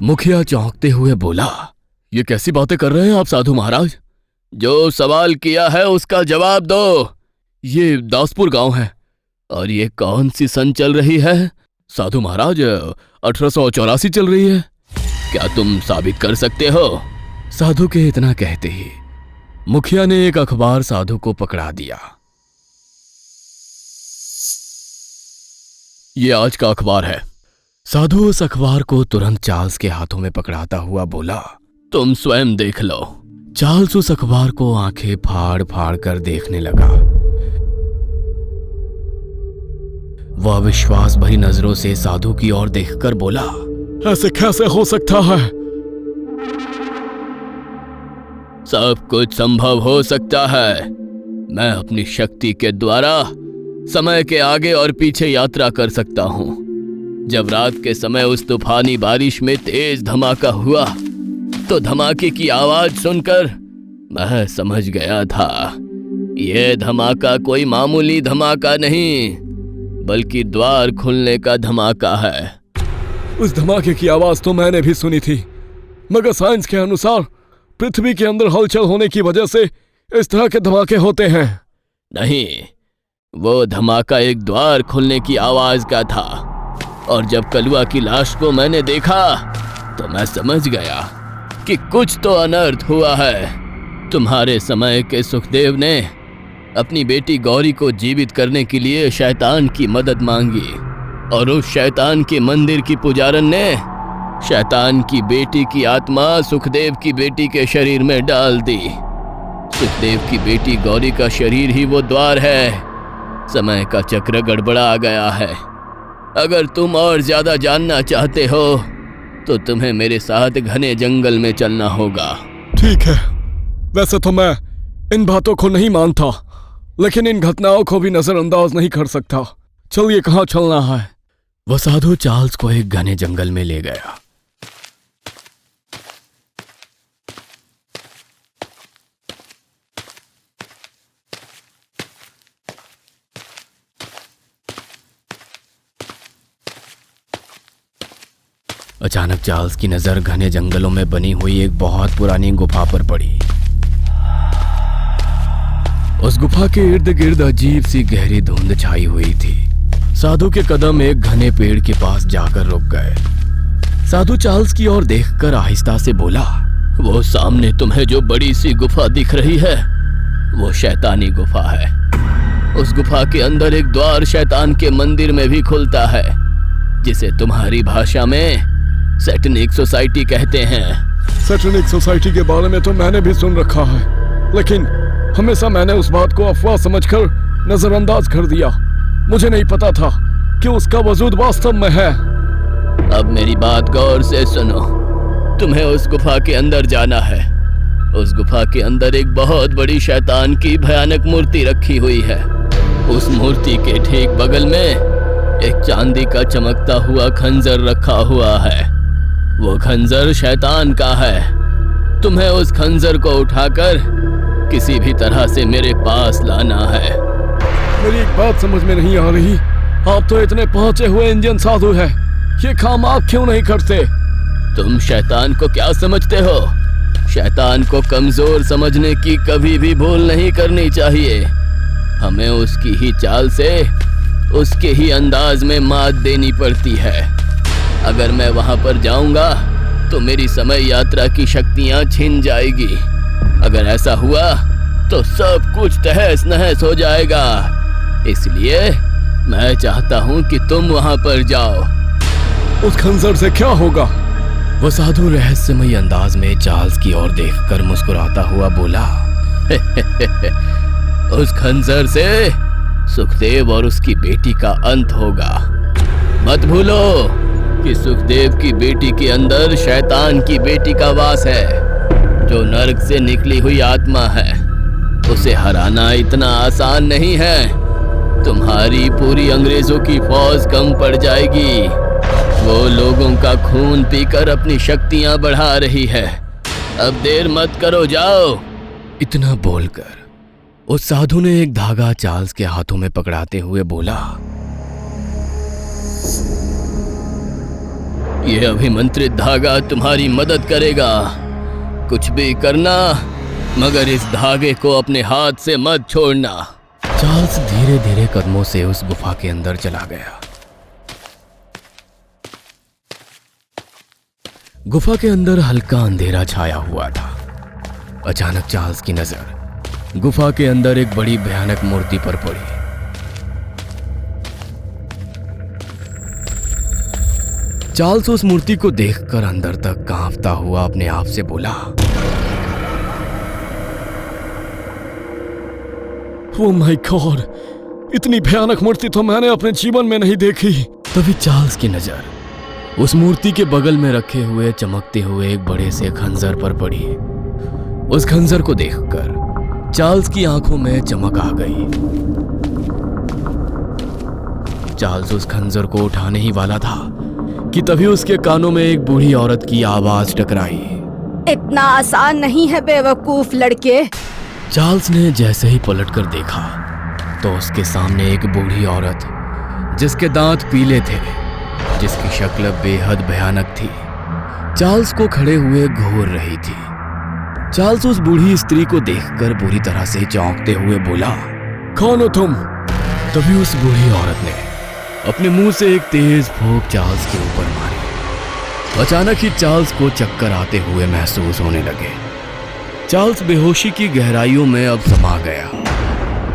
मुखिया चौंकते हुए बोला, ये कैसी बातें कर रहे हैं आप साधु महाराज? जो सवाल किया है उसका जवाब दो। ये दासपुर गांव है। और ये कौन सी सन चल रही है? साधु महाराज, 1884 चल रही है। क्या तुम साबित कर सकते हो? साधु के इतना कहते ही मुखिया ने एक अखबार साधु को पकड़ा दिया। ये आज का अखबार है। साधु उस अखबार को तुरंत चार्ल्स के हाथों में पकड़ाता हुआ बोला, तुम स्वयं देख लो। चार्ल्स उस अखबार को आंखें फाड़ फाड़ कर देखने लगा। वह विश्वास भरी नजरों से साधु की ओर देखकर बोला, ऐसे कैसे हो सकता है? सब कुछ संभव हो सकता है। मैं अपनी शक्ति के द्वारा समय के आगे और पीछे यात्रा कर सकता हूं। जब रात के समय उस तूफानी बारिश में तेज धमाका हुआ तो धमाके की आवाज सुनकर मैं समझ गया था यह धमाका कोई मामूली धमाका नहीं, बल्कि द्वार खुलने का धमाका है। उस धमाके की आवाज तो मैंने भी सुनी थी, मगर साइंस के अनुसार पृथ्वी के अंदर हलचल होने की वजह से इस तरह के धमाके होते हैं। नहीं, वो धमाका एक द्वार खुलने की आवाज का था, और जब कलुआ की लाश को मैंने देखा तो मैं समझ गया कि कुछ तो अनर्थ हुआ है। तुम्हारे समय के सुखदेव ने अपनी बेटी गौरी को जीवित करने के लिए शैतान की मदद मांगी, और उस शैतान के मंदिर की पुजारन ने शैतान की बेटी की आत्मा सुखदेव की बेटी के शरीर में डाल दी। सुखदेव की बेटी गौरी का शरीर ही वो द्वार है। समय का चक्र गड़बड़ा गया है। अगर तुम और ज्यादा जानना चाहते हो तो तुम्हें मेरे साथ घने जंगल में चलना होगा। ठीक है, वैसे तो मैं इन बातों को नहीं मानता, लेकिन इन घटनाओं को भी नजरअंदाज नहीं कर सकता। चलिए, कहाँ चलना है? वह साधु चार्ल्स को एक घने जंगल में ले गया। अचानक चार्ल्स की नजर घने जंगलों में बनी हुई एक बहुत पुरानी गुफा पर पड़ी। उस गुफा के इर्द गिर्द अजीब सी गहरी धुंध छाई हुई थी। साधु के कदम एक घने पेड़ के पास जाकर रुक गए। साधु चार्ल्स की ओर देखकर आहिस्ता से बोला, वो सामने तुम्हें जो बड़ी सी गुफा दिख रही है, वो शैतानी गुफा है। उस गुफा के अंदर एक द्वार शैतान के मंदिर में भी खुलता है, जिसे तुम्हारी भाषा में सैटनिक सोसाइटी कहते हैं। सैटनिक सोसाइटी के बारे में तो मैंने भी सुन रखा है, लेकिन हमेशा मैंने उस बात को अफवाह समझकर नजरअंदाज कर दिया। मुझे नहीं पता था कि उसका वजूद वास्तव में है। अब मेरी बात गौर से सुनो। तुम्हें उस गुफा के अंदर जाना है। उस गुफा के अंदर एक बहुत बड़ी शैतान की भयानक मूर्ति रखी हुई है। उस मूर्ति के ठीक बगल में एक चांदी का चमकता हुआ खंजर रखा हुआ है। वो खंजर शैतान का है। तुम्हें उस खंजर को उठाकर किसी भी तरह से मेरे पास लाना है। मेरी एक बात समझ में नहीं आ रही, आप तो इतने पहुंचे हुए इंडियन साधु हैं, ये काम आप क्यों नहीं करते? तुम शैतान को क्या समझते हो? शैतान को कमजोर समझने की कभी भी भूल नहीं करनी चाहिए। हमें उसकी ही चाल से, उसके ही अंदाज में मात देनी पड़ती है। अगर मैं वहां पर जाऊंगा तो मेरी समय यात्रा की शक्तियां छिन जाएगी। अगर ऐसा हुआ तो सब कुछ तहस नहस हो जाएगा। इसलिए मैं चाहता हूं कि तुम वहां पर जाओ। उस खंजर से क्या होगा? वह साधु रहस्यमयी अंदाज में चार्ल्स की ओर देखकर मुस्कुराता हुआ बोला, उस खंजर से सुखदेव और उसकी बेटी का अंत होगा। मत भूलो कि सुखदेव की बेटी के अंदर शैतान की बेटी का वास है, जो नरक से निकली हुई आत्मा है। उसे हराना इतना आसान नहीं है। तुम्हारी पूरी अंग्रेजों की फौज कम पड़ जाएगी। वो लोगों का खून पीकर अपनी शक्तियां बढ़ा रही है। अब देर मत करो, जाओ। इतना बोलकर उस साधु ने एक धागा चार्ल्स के हाथों में पकड़ाते हुए बोला, यह अभिमंत्रित धागा तुम्हारी मदद करेगा। कुछ भी करना, मगर इस धागे को अपने हाथ से मत छोड़ना। चार्ल्स धीरे धीरे कदमों से उस गुफा के अंदर चला गया। गुफा के अंदर हल्का अंधेरा छाया हुआ था। अचानक चार्ल्स की नजर गुफा के अंदर एक बड़ी भयानक मूर्ति पर पड़ी। चार्ल्स उस मूर्ति को देखकर अंदर तक कांपता हुआ अपने आप से बोला, ओह माय गॉड, इतनी भयानक मूर्ति तो मैंने अपने जीवन में नहीं देखी। तभी चार्ल्स की नजर उस मूर्ति के बगल में रखे हुए चमकते हुए एक बड़े से खंजर पर पड़ी। उस खंजर को देखकर चार्ल्स की आंखों में चमक आ गई। चार्ल्स उस खंजर को उठाने ही वाला था कि तभी उसके कानों में एक बूढ़ी औरत की आवाज टकराई। इतना आसान नहीं है बेवकूफ लड़के। चार्ल्स ने जैसे ही पलटकर देखा तो उसके सामने एक बूढ़ी औरत, जिसके दांत पीले थे, जिसकी शक्ल बेहद भयानक थी, चार्ल्स को खड़े हुए घूर रही थी। चार्ल्स उस बूढ़ी स्त्री को देखकर बुरी तरह से चौंकते हुए बोला, कौन हो तुम? तभी उस बूढ़ी औरत ने अपने मुंह से एक तेज फूंक चार्ल्स के ऊपर मारी। अचानक ही चार्ल्स को चक्कर आते हुए महसूस होने लगे। चार्ल्स बेहोशी की गहराइयों में अब समा गया,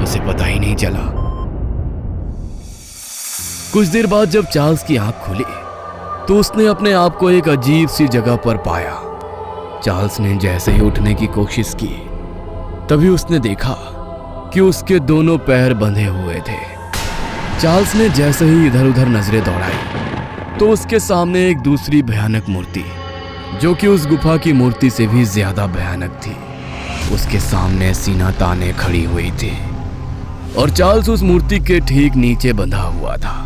उसे पता ही नहीं चला। कुछ देर बाद जब चार्ल्स की आंख खुली तो उसने अपने आप को एक अजीब सी जगह पर पाया। चार्ल्स ने जैसे ही उठने की कोशिश की तभी उसने देखा कि उसके दोनों पैर बंधे हुए थे। चार्ल्स ने जैसे ही इधर उधर नजरें दौड़ाई तो उसके सामने एक दूसरी भयानक मूर्ति, जो कि उस गुफा की मूर्ति से भी ज्यादा भयानक थी, उसके सामने सीना ताने खड़ी हुई थी। और चार्ल्स उस मूर्ति के ठीक नीचे बंधा हुआ था।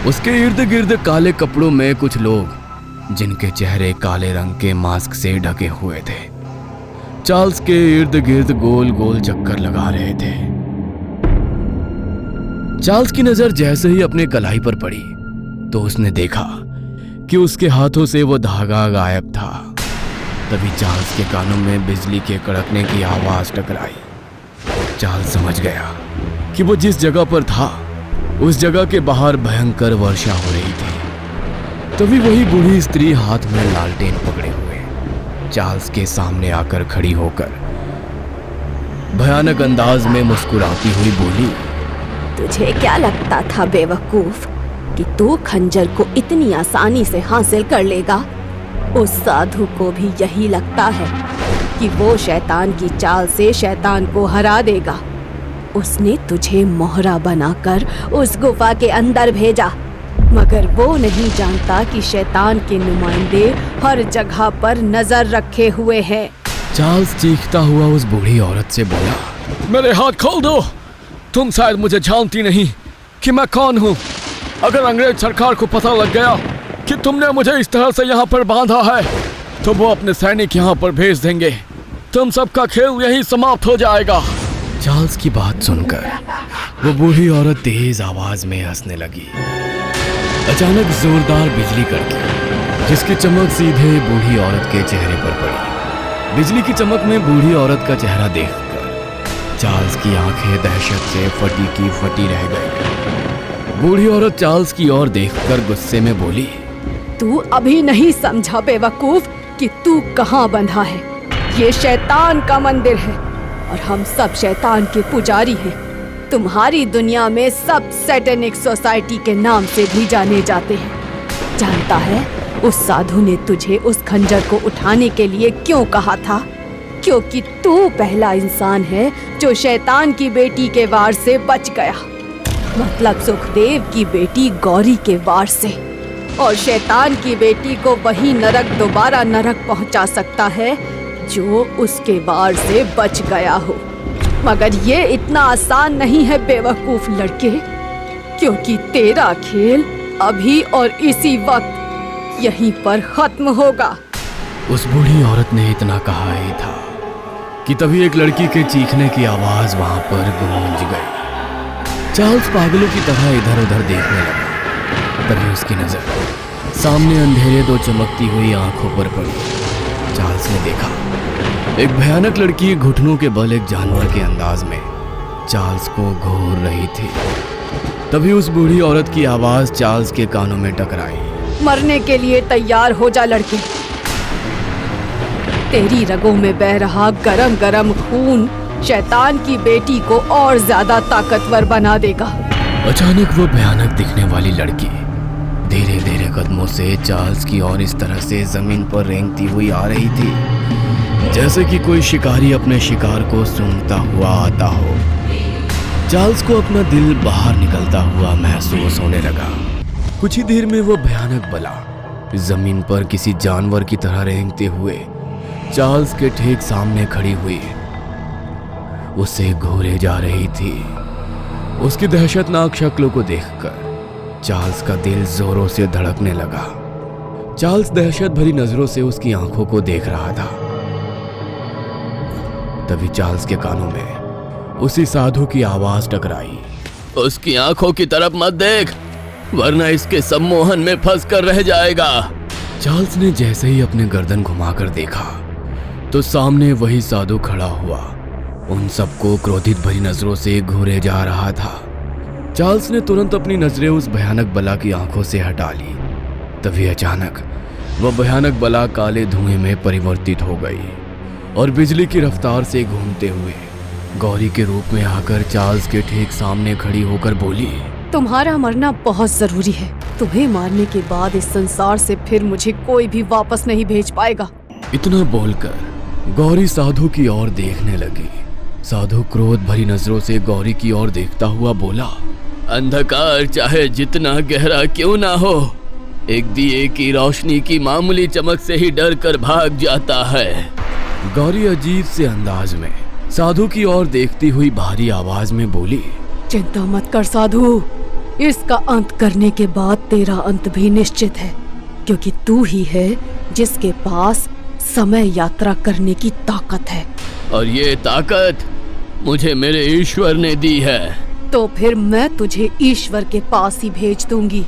उसके इर्द गिर्द काले कपड़ों में कुछ लोग, जिनके चेहरे काले रंग के मास्क से ढके हुए थे, चार्ल्स के इर्द गिर्द गोल गोल चक्कर लगा रहे थे। चार्ल्स की नजर जैसे ही अपने कलाई पर पड़ी तो उसने देखा कि उसके हाथों से वो धागा गायब था। तभी चार्ल्स के कानों में बिजली के कड़कने की आवाज टकराई। चार्ल्स समझ गया कि वो जिस जगह पर था उस जगह के बाहर भयंकर वर्षा हो रही थी। तभी वही बूढ़ी स्त्री हाथ में लालटेन पकड़े हुए चार्ल्स के सामने आकर खड़ी होकर भयानक अंदाज में मुस्कुराती हुई बोली, तुझे क्या लगता था बेवकूफ कि तू खंजर को इतनी आसानी से हासिल कर लेगा? उस साधु को भी यही लगता है कि वो शैतान की चाल से शैतान को हरा देगा। उसने तुझे मोहरा बनाकर उस गुफा के अंदर भेजा, मगर वो नहीं जानता कि शैतान के नुमाइंदे हर जगह पर नजर रखे हुए हैं। चार्ल्स चीखता हुआ उस बूढ़ी औरत से बोला, मेरे हाथ खोल दो। तुम शायद मुझे जानती नहीं कि मैं कौन हूँ। अगर अंग्रेज सरकार को पता लग गया कि तुमने मुझे इस तरह से यहाँ पर बांधा है तो वो अपने सैनिक यहाँ पर भेज देंगे। तुम सबका खेल यही समाप्त हो जाएगा। चार्ल्स की बात सुनकर वो बूढ़ी औरत तेज आवाज में हंसने लगी। अचानक जोरदार बिजली कड़की, जिसकी चमक सीधे बूढ़ी औरत के चेहरे पर पड़ी। बिजली की चमक में बूढ़ी औरत का चेहरा देखकर चार्ल्स की आंखें दहशत से फटी की फटी रह गई। बूढ़ी औरत चार्ल्स की ओर देखकर गुस्से में बोली, तू अभी नहीं समझा बेवकूफ कि तू कहाँ बंधा है। ये शैतान का मंदिर है और हम सब शैतान के पुजारी हैं। तुम्हारी दुनिया में सब सैटेनिक सोसाइटी के नाम से भी जाने जाते हैं। जानता है उस साधु ने तुझे उस खंजर को उठाने के लिए क्यों कहा था? क्योंकि तू पहला इंसान है जो शैतान की बेटी के वार से बच गया, मतलब सुखदेव की बेटी गौरी के वार से। और शैतान की बेटी को वही नरक दोबारा नरक पहुंचा सकता है जो उसके वार से बच गया हो। मगर ये इतना आसान नहीं है बेवकूफ लड़के, क्योंकि तेरा खेल अभी और इसी वक्त यहीं पर खत्म होगा। उस बूढ़ी औरत ने इतना कहा ही था कि तभी एक लड़की के चीखने की आवाज वहां पर गूंज गई। चार्ल्स पागलों की तरह इधर उधर देखने लगा। तभी उसकी नजर सामने अंधेरे दो चमकती हुई आंखों पर पड़ी। चार्ल्स ने देखा एक भयानक लड़की घुटनों के बल एक जानवर के अंदाज में चार्ल्स को घूर रही थी। तभी उस बूढ़ी औरत की आवाज चार्ल्स के कानों में टकराई, मरने के लिए तैयार हो जा लड़के। तेरी रगों में बह रहा गरम गरम खून शैतान की बेटी को और ज्यादा ताकतवर बना देगा। अचानक वो भयानक दिखने वाली लड़की धीरे धीरे कदमों से चार्ल्स की ओर इस तरह से जमीन पर रेंगती हुई आ रही थी जैसे कि कोई शिकारी अपने शिकार को सूंघता हुआ आता हो। चार्ल्स को अपना दिल बाहर निकलता हुआ महसूस होने लगा। कुछ ही देर में वो भयानक बला जमीन पर किसी जानवर की तरह रेंगते हुए चार्ल्स के ठीक सामने खड़ी हुई उसे घूरे जा रही थी। उसकी दहशतनाक शक्ल को देखकर चार्ल्स का दिल जोरों से धड़कने लगा। चार्ल्स दहशत भरी नजरों से उसकी आंखों को देख रहा था। तभी चार्ल्स के कानों में उसी साधु की आवाज टकराई, उसकी आंखों की तरफ मत देख, वरना इसके सम्मोहन में फंस कर रह जाएगा। चार्ल्स ने जैसे ही अपने गर्दन घुमाकर देखा तो सामने वही साधु खड़ा हुआ, उन सबको क्रोधित भरी नजरों से घूरे जा रहा था। चार्ल्स ने तुरंत अपनी नजरें उस भयानक बला की आंखों से हटा ली। तभी अचानक वह भयानक बला काले धुएं में परिवर्तित हो गई और बिजली की रफ्तार से घूमते हुए गौरी के रूप में आकर चार्ल्स के ठीक सामने खड़ी होकर बोली, तुम्हारा मरना बहुत जरूरी है। तुम्हें मारने के बाद इस संसार से फिर मुझे कोई भी वापस नहीं भेज पाएगा। इतना बोलकर गौरी साधु की ओर देखने लगी। साधु क्रोध भरी नजरों से गौरी की ओर देखता हुआ बोला, अंधकार चाहे जितना गहरा क्यों ना हो, एक दिए की रोशनी की मामूली चमक से ही डर कर भाग जाता है। गौरी अजीब से अंदाज में साधु की ओर देखती हुई भारी आवाज में बोली, चिंता मत कर साधु, इसका अंत करने के बाद तेरा अंत भी निश्चित है, क्योंकि तू ही है जिसके पास समय यात्रा करने की ताकत है। और ये ताकत मुझे मेरे ईश्वर ने दी है। तो फिर मैं तुझे ईश्वर के पास ही भेज दूंगी।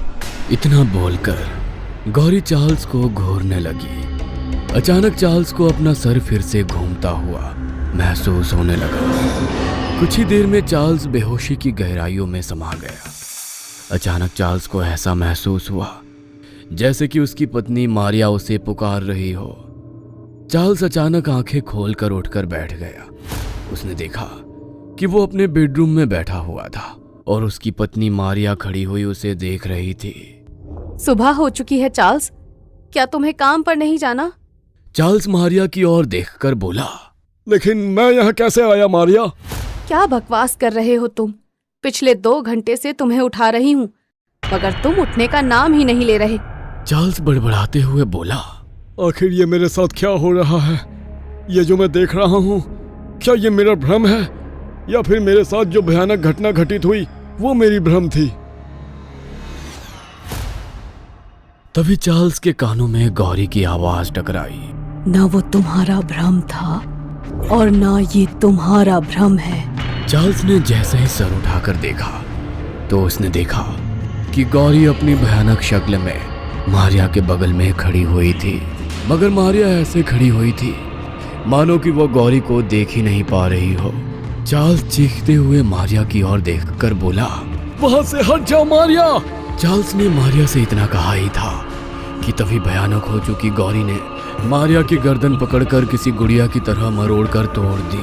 इतना बोलकर गौरी चार्ल्स को घूरने लगी। अचानक चार्ल्स को अपना सर फिर से घूमता हुआ महसूस होने लगा। कुछ ही देर में चार्ल्स बेहोशी की गहराइयों में समा गया। अचानक चार्ल्स को ऐसा महसूस हुआ जैसे कि उसकी पत्नी मारिया उसे पुकार रही हो। चार्ल्स अचानक आंखें खोलकर उठकर बैठ गया। उसने देखा कि वो अपने बेडरूम में बैठा हुआ था और उसकी पत्नी मारिया खड़ी हुई उसे देख रही थी। सुबह हो चुकी है चार्ल्स, क्या तुम्हें काम पर नहीं जाना? चार्ल्स मारिया की ओर देखकर बोला, लेकिन मैं यहाँ कैसे आया मारिया? क्या बकवास कर रहे हो तुम? पिछले 2 घंटे से तुम्हें उठा रही हूँ, मगर तुम उठने का नाम ही नहीं ले रहे। चार्ल्स बड़बड़ाते हुए बोला, आखिर ये मेरे साथ क्या हो रहा है? ये जो मैं देख रहा हूँ, क्या ये मेरा भ्रम है या फिर मेरे साथ जो भयानक घटना घटित हुई वो मेरी भ्रम थी? तभी चार्ल्स के कानों में गौरी की आवाज टकराई, न वो तुम्हारा भ्रम था और न ये तुम्हारा भ्रम है। चार्ल्स ने जैसे ही सर उठाकर देखा तो उसने देखा कि गौरी अपनी भयानक शक्ल में मारिया के बगल में खड़ी हुई थी, मगर मारिया ऐसे खड़ी हुई थी मानो कि वो गौरी को देख ही नहीं पा रही हो। चार्ल्स चीखते हुए मारिया की ओर देखकर बोला, वहां से हट जाओ मारिया! चार्ल्स ने मारिया से इतना कहा ही था कि तभी भयानक हो चुकी गौरी ने मारिया की गर्दन पकड़कर किसी गुड़िया की तरह मरोड़कर तोड़ दी।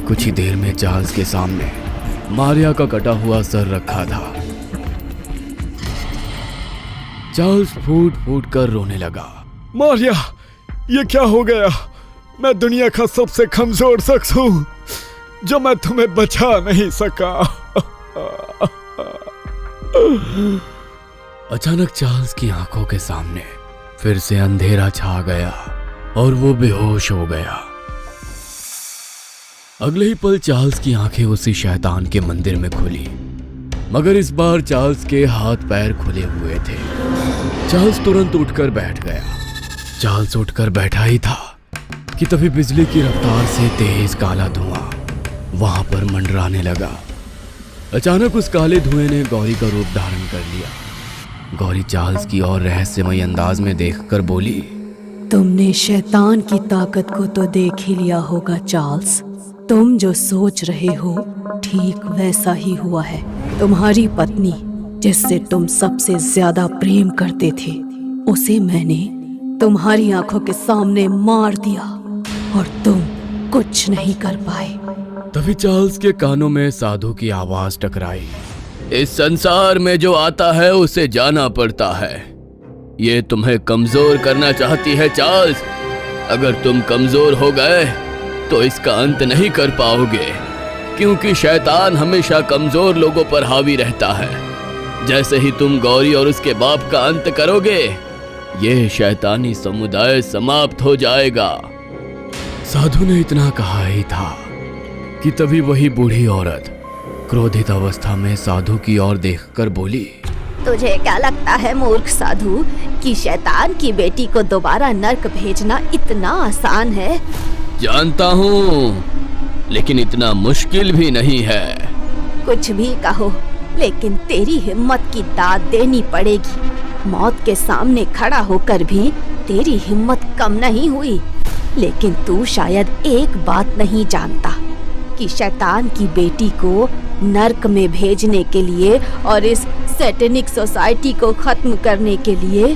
कुछ ही देर में चार्ल्स के सामने मारिया का कटा हुआ सर रखा था। चार्ल्स फूट फूट कर रोने लगा। मारिया, ये क्या हो गया? मैं दुनिया का सबसे कमजोर शख्स हूँ जो मैं तुम्हें बचा नहीं सका। अचानक चार्ल्स की आंखों के सामने फिर से अंधेरा छा गया और वो बेहोश हो गया। अगले ही पल चार्ल्स की आंखें उसी शैतान के मंदिर में खुली, मगर इस बार चार्ल्स के हाथ पैर खुले हुए थे। चार्ल्स तुरंत उठकर बैठ गया। चार्ल्स उठकर बैठा ही था कि तभी बिजली की रफ्तार से तेज काला धुआं वहां पर मंडराने लगा। अचानक उस काले धुएं ने गौरी का रूप धारण कर लिया। गौरी चार्ल्स की ओर रहस्यमय अंदाज में देखकर बोली, तुमने शैतान की ताकत को तो देख ही लिया होगा चार्ल्स। तुम जो सोच रहे हो ठीक वैसा ही हुआ है। तुम्हारी पत्नी जिससे तुम सबसे ज्यादा प्रेम करते थे, उसे मैंने तुम्हारी आंखों के सामने मार दिया और तुम कुछ नहीं कर पाए। तभी चार्ल्स के कानों में साधु की आवाज टकराई, इस संसार में जो आता है उसे जाना पड़ता है। ये तुम्हें कमजोर करना चाहती है चार्ल्स। अगर तुम कमजोर हो गए तो इसका अंत नहीं कर पाओगे, क्योंकि शैतान हमेशा कमजोर लोगों पर हावी रहता है। जैसे ही तुम गौरी और उसके बाप का अंत करोगे, यह शैतानी समुदाय समाप्त हो जाएगा। साधु ने इतना कहा ही था कि तभी वही बूढ़ी औरत क्रोधित अवस्था में साधु की ओर देखकर बोली, तुझे क्या लगता है मूर्ख साधु कि शैतान की बेटी को दोबारा नर्क भेजना इतना आसान है? जानता हूँ, लेकिन इतना मुश्किल भी नहीं है। कुछ भी कहो, लेकिन तेरी हिम्मत की दाद देनी पड़ेगी। मौत के सामने खड़ा होकर भी तेरी हिम्मत कम नहीं हुई। लेकिन तू शायद एक बात नहीं जानता कि शैतान की बेटी को नर्क में भेजने के लिए और इस सैटेनिक सोसाइटी को खत्म करने के लिए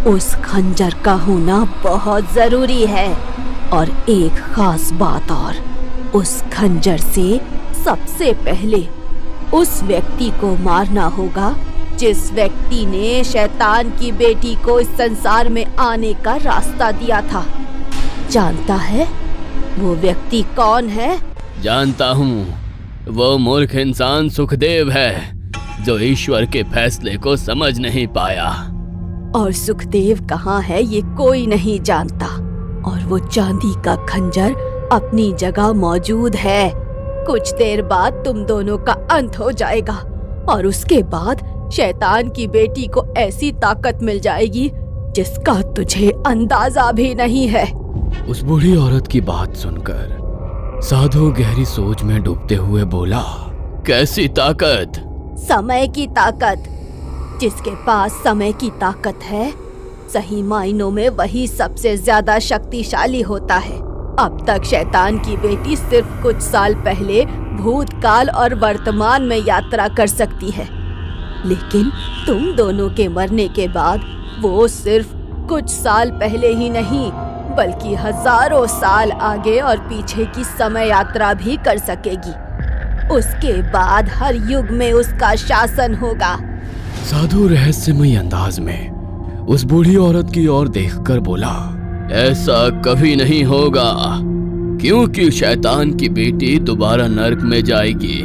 उस खंजर का होना बहुत जरूरी है। और एक खास बात और, उस खंजर से सबसे पहले उस व्यक्ति को मारना होगा जिस व्यक्ति ने शैतान की बेटी को इस संसार में आने का रास्ता दिया था। जानता है वो व्यक्ति कौन है? जानता हूँ, वो मूर्ख इंसान सुखदेव है जो ईश्वर के फैसले को समझ नहीं पाया। और सुखदेव कहाँ है ये कोई नहीं जानता। और वो चांदी का खंजर अपनी जगह मौजूद है। कुछ देर बाद तुम दोनों का अंत हो जाएगा और उसके बाद शैतान की बेटी को ऐसी ताकत मिल जाएगी जिसका तुझे अंदाजा भी नहीं है। उस बूढ़ी औरत की बात सुनकर साधु गहरी सोच में डूबते हुए बोला, कैसी ताकत? समय की ताकत। जिसके पास समय की ताकत है, सही मायनों में वही सबसे ज्यादा शक्तिशाली होता है। अब तक शैतान की बेटी सिर्फ कुछ साल पहले भूतकाल और वर्तमान में यात्रा कर सकती है, लेकिन तुम दोनों के मरने के बाद वो सिर्फ कुछ साल पहले ही नहीं बल्कि हजारों साल आगे और पीछे की समय यात्रा भी कर सकेगी। उसके बाद हर युग में उसका शासन होगा। साधु रहस्यमय अंदाज में उस बूढ़ी औरत की ओर देखकर बोला, ऐसा कभी नहीं होगा, क्योंकि शैतान की बेटी दोबारा नर्क में जाएगी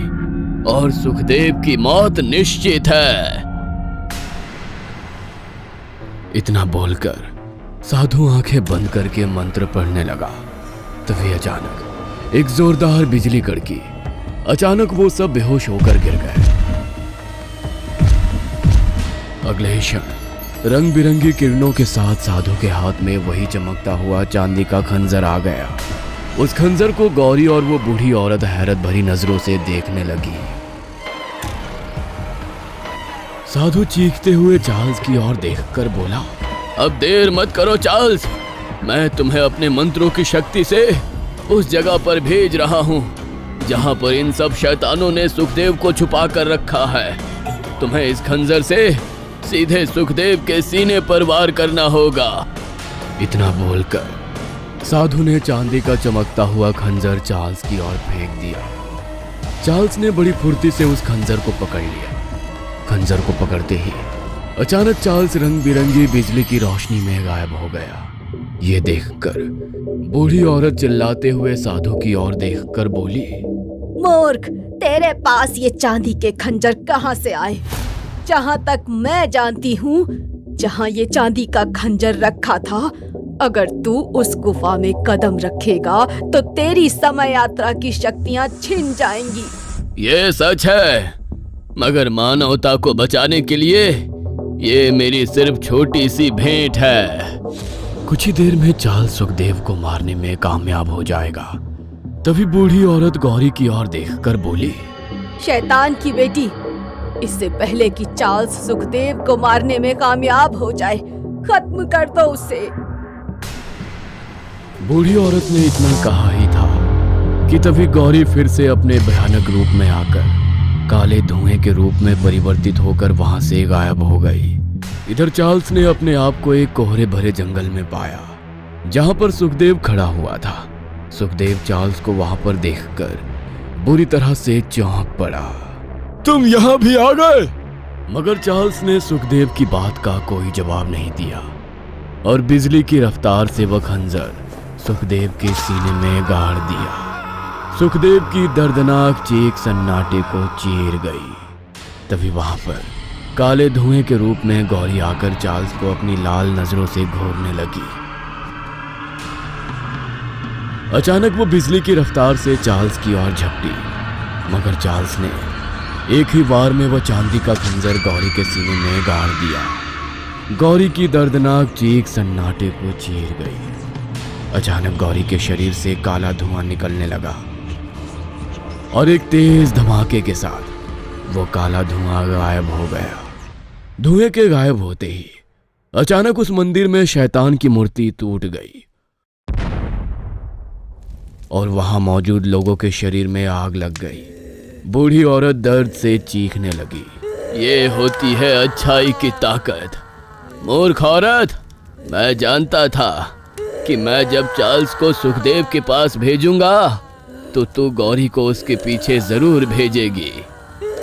और सुखदेव की मौत निश्चित है। इतना बोलकर साधु आंखें बंद करके मंत्र पढ़ने लगा। तभी अचानक एक जोरदार बिजली कड़की। अचानक वो सब बेहोश होकर गिर गए। अगले ही क्षण रंग बिरंगी किरणों के साथ साधु के हाथ में वही चमकता हुआ चांदी का खंजर आ गया। उस खंजर को गौरी और वो बूढ़ी औरत हैरत भरी नजरों से देखने लगी। साधु चीखते हुए चार्ल्स की ओर देखकर बोला, अब देर मत करो चार्ल्स, मैं तुम्हें अपने मंत्रों की शक्ति से उस जगह पर भेज रहा हूँ जहाँ पर इन सब शैतानों ने सुखदेव को छुपा कर रखा है। तुम्हें इस खंजर से सीधे सुखदेव के सीने पर वार करना होगा। इतना बोलकर साधु ने चांदी का चमकता हुआ खंजर चार्ल्स की ओर फेंक दिया। चार्ल्स ने बड़ी फुर्ती से उस खंजर को पकड़ लिया। खंजर को पकड़ते ही अचानक चार्ल्स रंग बिरंगी बिजली की रोशनी में गायब हो गया। ये देखकर बूढ़ी औरत चिल्लाते हुए साधु की ओर देखकर बोली, मूर्ख, तेरे पास ये चांदी के खंजर कहाँ से आए? जहाँ तक मैं जानती हूँ, जहाँ ये चांदी का खंजर रखा था, अगर तू उस गुफा में कदम रखेगा तो तेरी समय यात्रा की शक्तियाँ छिन जाएंगी। ये सच है, मगर मानवता को बचाने के लिए ये मेरी सिर्फ छोटी सी भेंट है। कुछ ही देर में चार्ल्स सुखदेव को मारने में कामयाब हो जाएगा। तभी बूढ़ी औरत गौरी की ओर देखकर बोली, शैतान की बेटी, इससे पहले कि चार्ल्स सुखदेव को मारने में कामयाब हो जाए, खत्म कर दो उसे। बूढ़ी औरत ने इतना कहा ही था कि तभी गौरी फिर से अपने भयानक रूप में आकर काले धुएं के रूप में परिवर्तित होकर वहां से गायब हो गई। इधर चार्ल्स ने अपने आप को एक कोहरे भरे जंगल में पाया जहां पर सुखदेव खड़ा हुआ था। सुखदेव चार्ल्स को वहां पर देखकर बुरी तरह से चौंक पड़ा। तुम यहाँ भी आ गए? मगर चार्ल्स ने सुखदेव की बात का कोई जवाब नहीं दिया और बिजली की रफ्तार से वह खंजर सुखदेव के सीने में गाड़ दिया। सुखदेव की दर्दनाक चीख सन्नाटे को चीर गई। तभी वहां पर काले धुएं के रूप में गौरी आकर चार्ल्स को अपनी लाल नजरों से घूरने लगी। अचानक वो बिजली की रफ्तार से चार्ल्स की ओर झपटी, मगर चार्ल्स ने एक ही बार में वह चांदी का खंजर गौरी के सीने में गाड़ दिया। गौरी की दर्दनाक चीख सन्नाटे को चीर गई। अचानक गौरी के शरीर से काला धुआं निकलने लगा और एक तेज धमाके के साथ वो काला धुआं गायब हो गया। धुएं के गायब होते ही अचानक उस मंदिर में शैतान की मूर्ति टूट गई और वहां मौजूद लोगों के शरीर में आग लग गई। बूढ़ी औरत दर्द से चीखने लगी। ये होती है अच्छाई की ताकत। मूर्ख औरत, मैं जानता था कि मैं जब चार्ल्स को सुखदेव के पास भेजूंगा तो तू गौरी को उसके पीछे जरूर भेजेगी,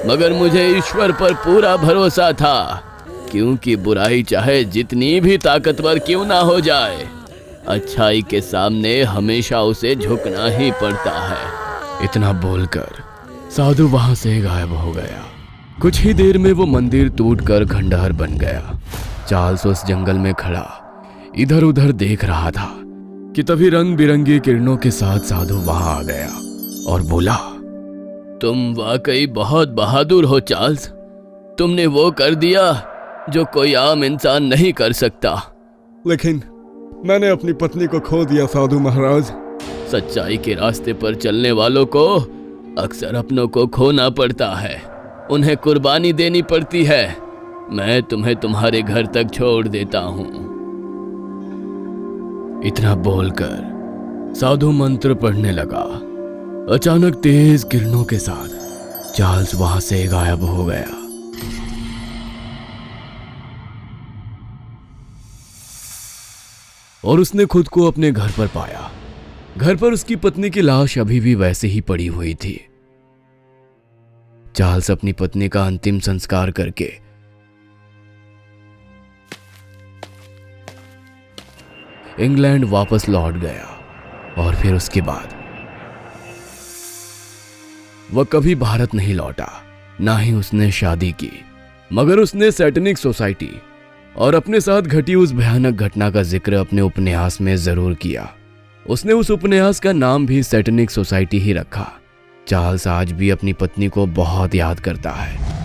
मगर मुझे ईश्वर पर पूरा भरोसा था, क्योंकि बुराई चाहे जितनी भी ताकतवर क्यों ना हो जाए, अच्छाई के सामने हमेशा उसे झुकना ही पड़ता है। इतना बोलकर साधु वहां से गायब हो गया। कुछ ही देर में वो मंदिर टूटकर खंडहर बन गया। चार्ल्स उस जंगल में खड़ा इधर उधर देख रहा था कि तभी रंग बिरंगी किरणों के साथ साधु वहां आ गया और बोला, तुम वाकई बहुत बहादुर हो चार्ल्स। तुमने वो कर दिया जो कोई आम इंसान नहीं कर सकता। लेकिन मैंने अपनी पत्नी को खो दिया साधु महाराज। सच्चाई के रास्ते पर चलने वालों को अक्सर अपनों को खोना पड़ता है, उन्हें कुर्बानी देनी पड़ती है। मैं तुम्हें तुम्हारे घर तक छोड़ देता हूं। इतना बोलकर साधु मंत्र पढ़ने लगा। अचानक तेज किरणों के साथ चार्ल्स वहां से गायब हो गया। और उसने खुद को अपने घर पर पाया। घर पर उसकी पत्नी की लाश अभी भी वैसे ही पड़ी हुई थी। चार्ल्स अपनी पत्नी का अंतिम संस्कार करके इंग्लैंड वापस लौट गया और फिर उसके बाद वह कभी भारत नहीं लौटा, ना ही उसने शादी की, मगर उसने सैटनिक सोसाइटी और अपने साथ घटी उस भयानक घटना का जिक्र अपने उपन्यास में जरूर किया। उसने उस उपन्यास का नाम भी सैटनिक सोसाइटी ही रखा। चार्ल्स आज भी अपनी पत्नी को बहुत याद करता है।